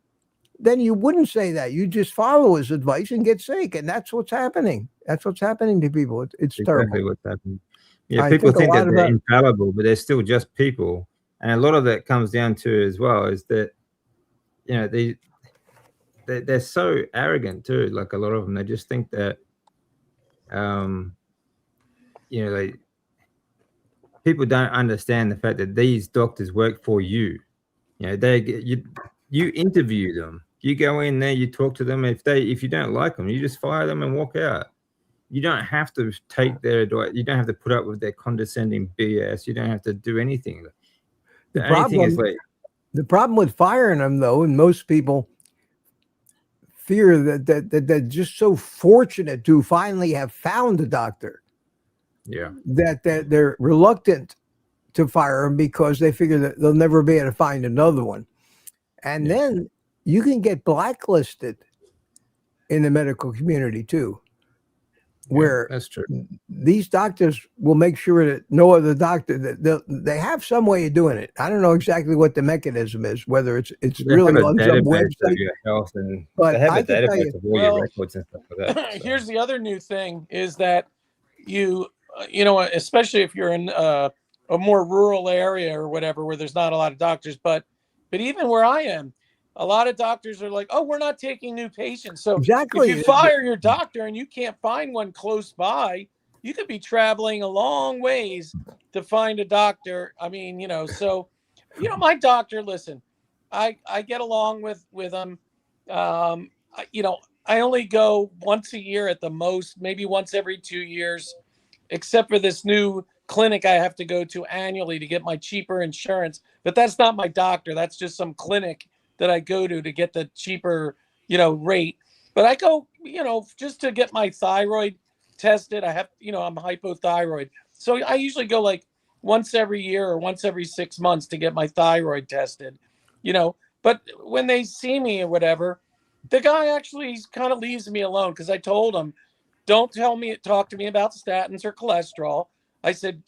then you wouldn't say that. You just follow his advice and get sick. And that's what's happening. That's what's happening to people. It's terrible. What's happening. Yeah, people think that they're infallible, but they're still just people. And a lot of that comes down to as well is that, you know, they're so arrogant too. Like a lot of them, they just think that, you know, people don't understand the fact that these doctors work for you. You know, you interview them. You go in there, you talk to them. If you don't like them, you just fire them and walk out. you don't have to take their advice. You don't have to put up with their condescending BS. You don't have to do anything. The only thing is, like, the problem with firing them, though, and most people fear that they're just so fortunate to finally have found a doctor. Yeah. That they're reluctant to fire them because they figure that they'll never be able to find another one. And then you can get blacklisted in the medical community too, where that's true. These doctors will make sure that no other doctor, that they have some way of doing it. I don't know exactly what the mechanism is, whether it's really on some website. Of your health, and but they have I a can tell database you, of all your records and stuff like that. So. Here's the other new thing is that you know, especially if you're in a more rural area or whatever, where there's not a lot of doctors, but even where I am, a lot of doctors are like, oh, we're not taking new patients. So exactly, if you fire your doctor and you can't find one close by, you could be traveling a long ways to find a doctor. I mean, you know, so, you know, my doctor, listen, I get along with them. You know, I only go once a year at the most, maybe once every 2 years, except for this new clinic I have to go to annually to get my cheaper insurance. But that's not my doctor. That's just some clinic that I go to get the cheaper, you know, rate. But I go, you know, just to get my thyroid tested. I have, you know, I'm hypothyroid. So I usually go like once every year or once every 6 months to get my thyroid tested, you know. But when they see me or whatever, the guy actually kind of leaves me alone because I told him, don't talk to me about statins or cholesterol. I said,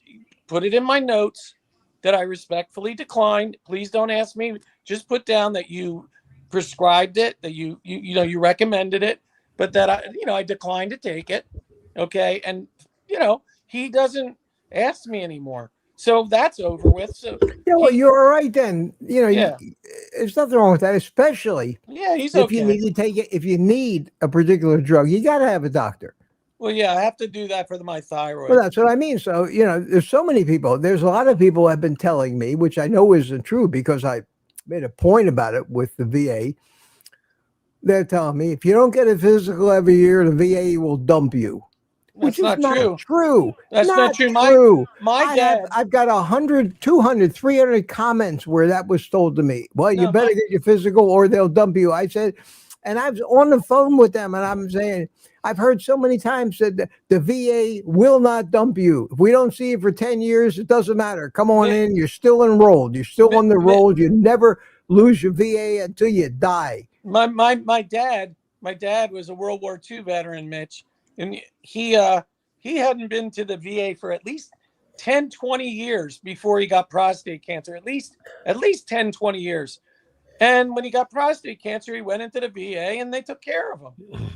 put it in my notes that I respectfully declined. Please don't ask me. Just put down that you prescribed it, that you know, you recommended it, but that I declined to take it. Okay. And, you know, he doesn't ask me anymore. So that's over with. So yeah, well, you're all right then. You know, yeah. There's nothing wrong with that, especially he's if okay. you need to take it. If you need a particular drug, you got to have a doctor. Well, yeah, I have to do that for my thyroid. Well, that's what I mean. So, you know, there's so many people. There's a lot of people who have been telling me, which I know isn't true because I made a point about it with the VA. They're telling me if you don't get a physical every year, the VA will dump you. That's which is not true. That's not true. My dad. I've got 100, 200, 300 comments where that was told to me. Well, you better get your physical or they'll dump you. I said, and I was on the phone with them and I'm saying, I've heard so many times that the VA will not dump you. If we don't see you for 10 years, it doesn't matter. Come on in. You're still enrolled. You're still on the roll. You never lose your VA until you die. My dad was a World War II veteran, Mitch. And he hadn't been to the VA for at least 10, 20 years before he got prostate cancer, at least 10, 20 years. And when he got prostate cancer, he went into the VA and they took care of him.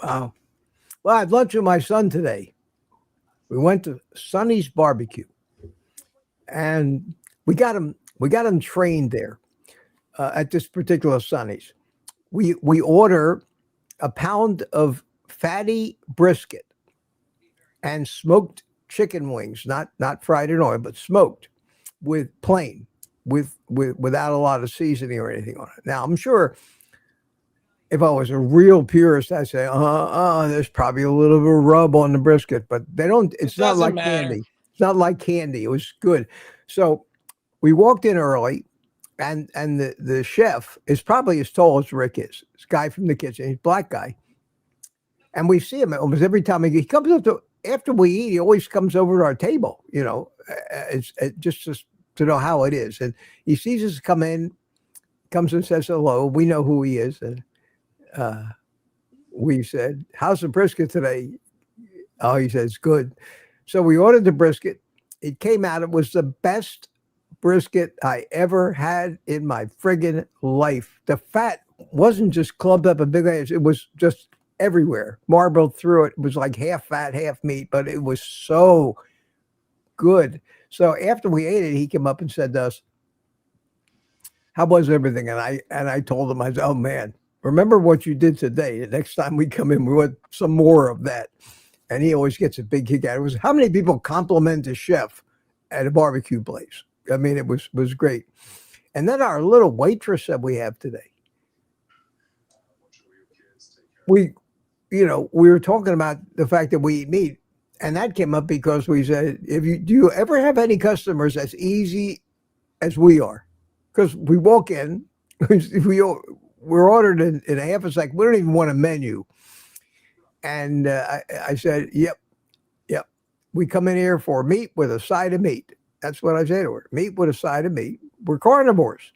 Wow. Well, I had lunch with my son today. We went to Sonny's Barbecue and we got him trained there at this particular Sonny's. We order a pound of fatty brisket and smoked chicken wings, not fried in oil, but smoked with plain, without a lot of seasoning or anything on it. Now, I'm sure if I was a real purist, I'd say, there's probably a little bit of rub on the brisket, but they don't. It's not like candy. It's not like candy. It was good. So we walked in early, and the chef is probably as tall as Rick is. This guy from the kitchen, he's a black guy. And we see him almost every time he comes up to, after we eat, he always comes over to our table, you know, it's just to know how it is. And he sees us come in, comes and says hello. We know who he is. And we said, how's the brisket today? Oh, he says, good. So we ordered the brisket. It came out. It was the best brisket I ever had in my friggin' life. The fat wasn't just clumped up in big layers. It was just everywhere, marbled through it. It was like half fat, half meat, but it was so good. So after we ate it, he came up and said to us, how was everything? And I told him, I said, oh man, remember what you did today. The next time we come in, we want some more of that. And he always gets a big kick out of it. Was how many people compliment the chef at a barbecue place? I mean, it was great. And then our little waitress that we have today, you know, we were talking about the fact that we eat meat, and that came up because we said, do you ever have any customers as easy as we are? Because we walk in, we're ordered in a half a second. We don't even want a menu. And I said, yep. We come in here for meat with a side of meat. That's what I said to her. Meat with a side of meat. We're carnivores.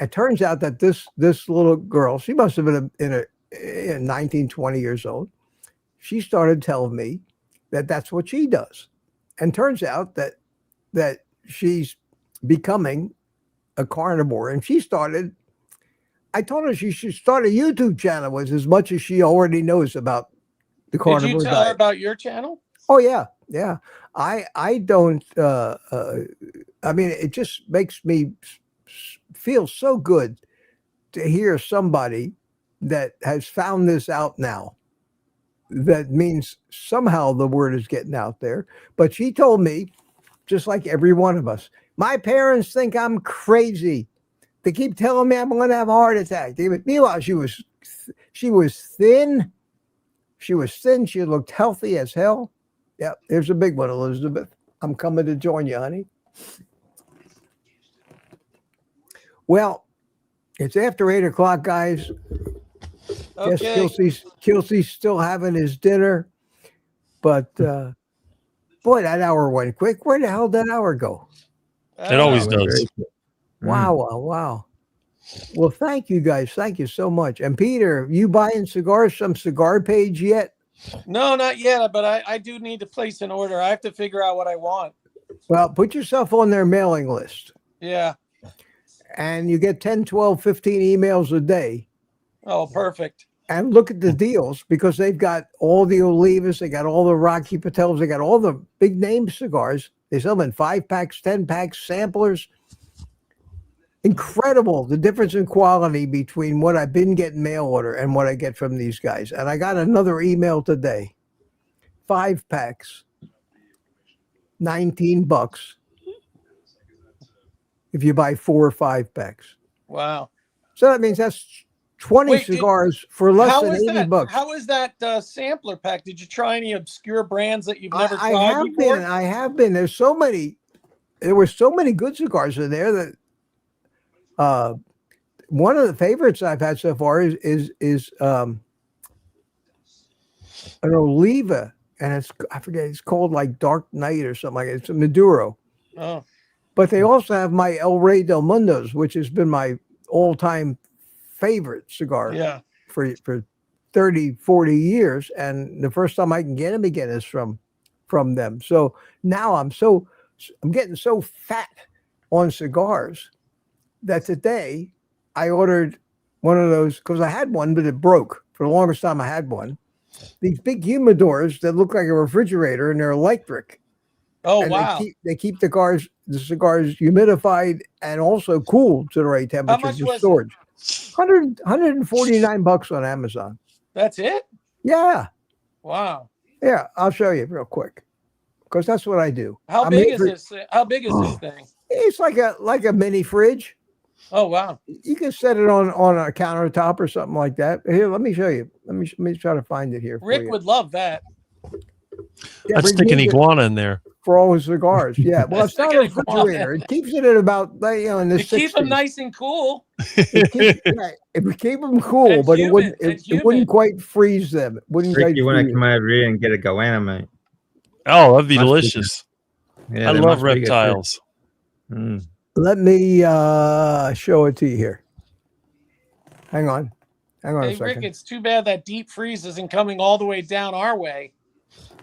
It turns out that this little girl, she must have been in 19, 20 years old. She started telling me that that's what she does. And turns out that she's becoming a carnivore. And I told her she should start a YouTube channel with as much as she already knows about the carnivore diet. Did you tell her about your channel? Oh yeah. I don't. I mean, it just makes me feel so good to hear somebody that has found this out now. That means somehow the word is getting out there. But she told me, just like every one of us, my parents think I'm crazy. They keep telling me I'm going to have a heart attack. Meanwhile, she was thin. She was thin. She looked healthy as hell. Yeah, there's a big one, Elizabeth. I'm coming to join you, honey. Well, it's after 8 o'clock, guys. Okay. Guess Kelsey's still having his dinner. But boy, that hour went quick. Where the hell did that hour go? It always does. Wow. Well, thank you guys. Thank you so much. And Peter, you buying cigars, some cigar page yet? No, not yet, but I do need to place an order. I have to figure out what I want. Well, put yourself on their mailing list. Yeah. And you get 10, 12, 15 emails a day. Oh, perfect. And look at the deals, because they've got all the Olivas, they got all the Rocky Patels, they got all the big name cigars. They sell them in 5-packs, 10-packs, samplers. Incredible, the difference in quality between what I've been getting mail order and what I get from these guys. And I got another email today. 5-packs, $19 if you buy 4 or 5-packs. Wow. So that means that's 20 cigars for less than $80. How is that sampler pack? Did you try any obscure brands that you've never tried before? I have been. There were so many good cigars in there that one of the favorites I've had so far is an Oliva, and I forget, it's called like Dark Knight or something like that. It's a Maduro. Oh. But they also have my El Rey del Mundos, which has been my all-time favorite cigar for 30, 40 years. And the first time I can get them again is from them. So now I'm getting so fat on cigars that today I ordered one of those, because I had one, but it broke. For the longest time I had one. These big humidors that look like a refrigerator, and they're electric. Oh, and wow. They keep the cigars humidified and also cooled to the right temperature. How much for storage. $149 on Amazon. That's it? Yeah. Wow. Yeah, I'll show you real quick, because that's what I do. How big is this thing? It's like a mini fridge. Oh, wow. You can set it on a countertop or something like that. Here, let me show you. Let me try to find it here. Rick would love that. Yeah, I'd stick an iguana in there for all his cigars. Yeah, well, it's not a refrigerator. It keeps it at about, in the 60s. Keep them nice and cool. It would keep them cool, and but humid, it wouldn't quite freeze them. It wouldn't. Rick, you want to come over here and get a goanna, mate? Oh, that'd be delicious. Yeah, I love reptiles. Let me show it to you here. Hang on Hey, a second. Rick, it's too bad that deep freeze isn't coming all the way down our way.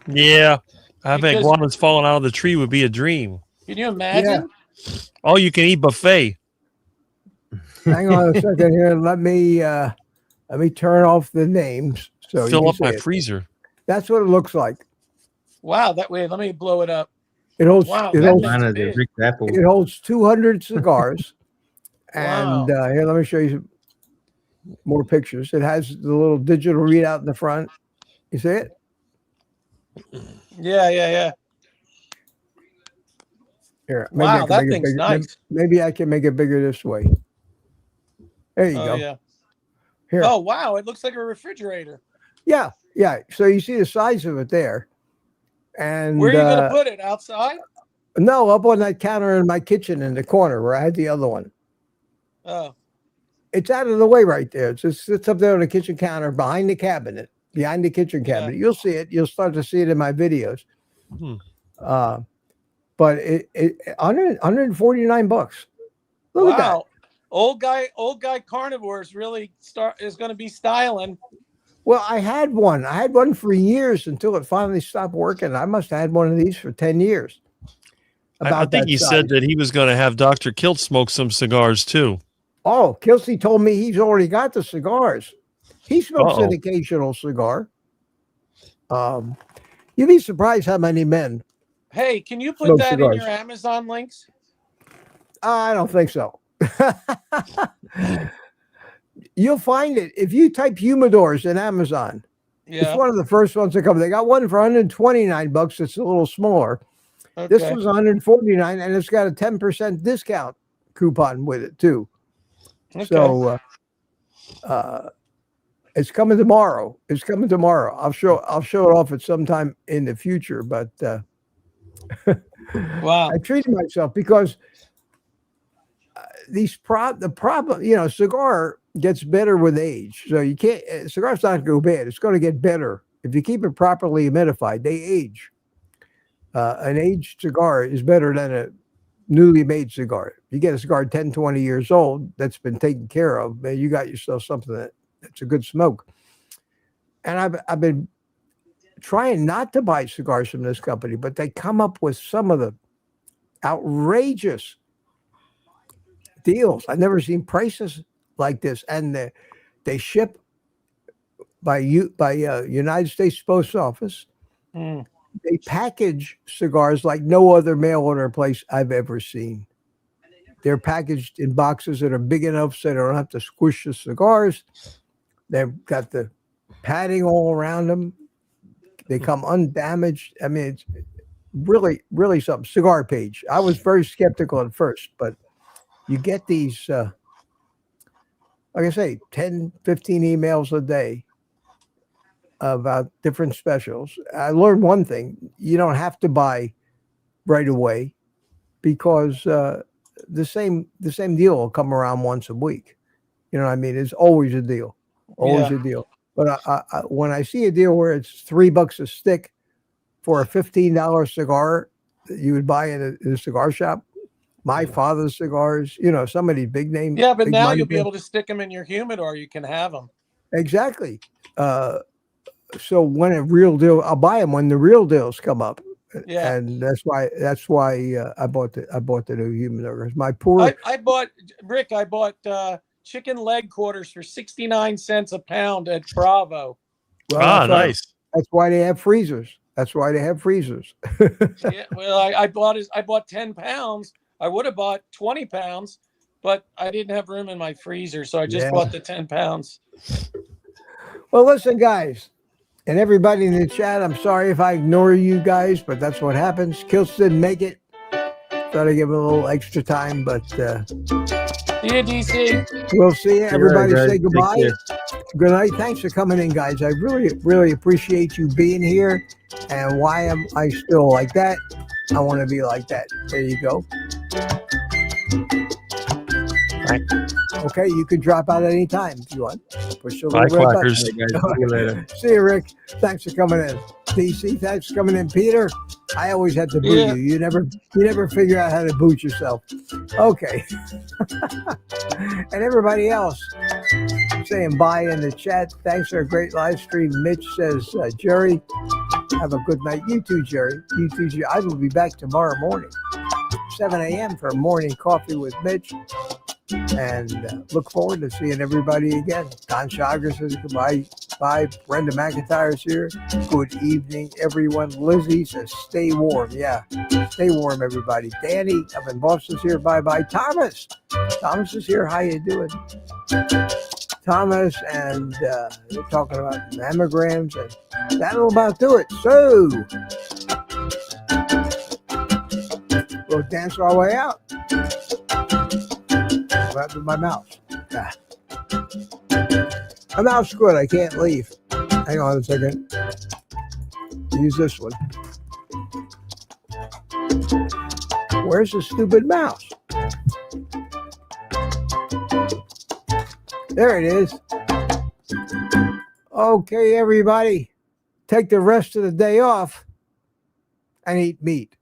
Yeah, having iguanas falling out of the tree would be a dream. Can you imagine? Yeah. Oh, you can eat buffet. Hang on a second here. Let me turn off the names so fill up my freezer. That's what it looks like. Wow, that way. Let me blow it up. It holds. Wow, it holds 200 cigars. And here, let me show you some more pictures. It has the little digital readout in the front. You see it? Yeah. Here, wow, that thing's nice. Maybe I can make it bigger this way. There you go. Yeah. Here. Oh, wow, it looks like a refrigerator. Yeah, yeah. So you see the size of it there. And where are you going to put it? Outside? No, up on that counter in my kitchen in the corner where I had the other one. Oh. It's out of the way right there. It just sits up there on the kitchen counter behind the cabinet, behind the kitchen cabinet. Yeah. You'll see it. You'll start to see it in my videos. Hmm. But it 149 bucks. Look at that. Old guy carnivore is going to be styling. Well, I had one. I had one for years until it finally stopped working. I must have had one of these for 10 years. I think he said that he was going to have Dr. Kilt smoke some cigars too. Oh, Kelsey told me he's already got the cigars. He smokes an occasional cigar. You'd be surprised how many men. Hey, can you put that in your Amazon links? I don't think so. You'll find it if you type humidors in Amazon. Yeah. It's one of the first ones that come. They got one for 129 bucks. It's a little smaller. Okay. This was 149, and it's got a 10% discount coupon with it too. Okay. So it's coming tomorrow. It's coming tomorrow. I'll show it off at some time in the future. But wow, I treated myself because the problem, cigar gets better with age. So you can't. Cigar's not going to go bad. It's going to get better if you keep it properly humidified. They age. An aged cigar is better than a newly made cigar. You get a cigar 10, 20 years old that's been taken care of, man, you got yourself something that's a good smoke. And I've been trying not to buy cigars from this company, but they come up with some of the outrageous deals. I've never seen prices like this. And they ship by United States Post Office. Mm. They package cigars like no other mail order place I've ever seen. They're packaged in boxes that are big enough so they don't have to squish the cigars. They've got the padding all around them. They come undamaged. I mean, it's really, really something. Cigar Page. I was very skeptical at first, but you get these, like I say, 10, 15 emails a day about different specials. I learned one thing: you don't have to buy right away because the same deal will come around once a week. You know what I mean? It's always a deal, always a deal. But when I see a deal where it's $3 a stick for a $15 cigar that you would buy in a cigar shop, my father's cigars, some of these big names. Yeah, but now you'll be able to stick them in your humidor. You can have them. Exactly. So when a real deal, I'll buy them when the real deals come up. Yeah, and that's why I bought the new humidor. My poor, I bought chicken leg quarters for 69 cents a pound at Bravo. Well, nice. That's why they have freezers. Yeah, well, I bought 10 pounds. I would have bought 20 pounds, but I didn't have room in my freezer, so I just bought the 10 pounds. Well, listen, guys. And everybody in the chat, I'm sorry if I ignore you guys, but that's what happens. Kilts didn't make it. Thought I'd give it a little extra time, but see you, DC. We'll see you. Everybody say goodbye. Good night. Thanks for coming in, guys. I really, really appreciate you being here. And why am I still like that? I want to be like that. There you go. Right. Okay, you can drop out anytime if you want. Push the little red button. See you later. See you, Rick. Thanks for coming in. DC, thanks for coming in. Peter, I always had to boot you. You never figure out how to boot yourself. Okay. And everybody else saying bye in the chat. Thanks for a great live stream. Mitch says, Jerry, have a good night. You too, Jerry. You too, Jerry. I will be back tomorrow morning, 7 a.m. for Morning Coffee with Mitch. And look forward to seeing everybody again. Don Chagra says goodbye. Bye. Brenda McIntyre's here. Good evening, everyone. Lizzie says stay warm. Yeah, stay warm, everybody. Danny up in Boston's here. Bye-bye. Thomas is here. How you doing? Thomas, and we're talking about mammograms, and that'll about do it. So we'll dance our way out. With my mouse. My mouse is good. I can't leave. Hang on a second. Use this one. Where's the stupid mouse? There it is. Okay, everybody, take the rest of the day off and eat meat.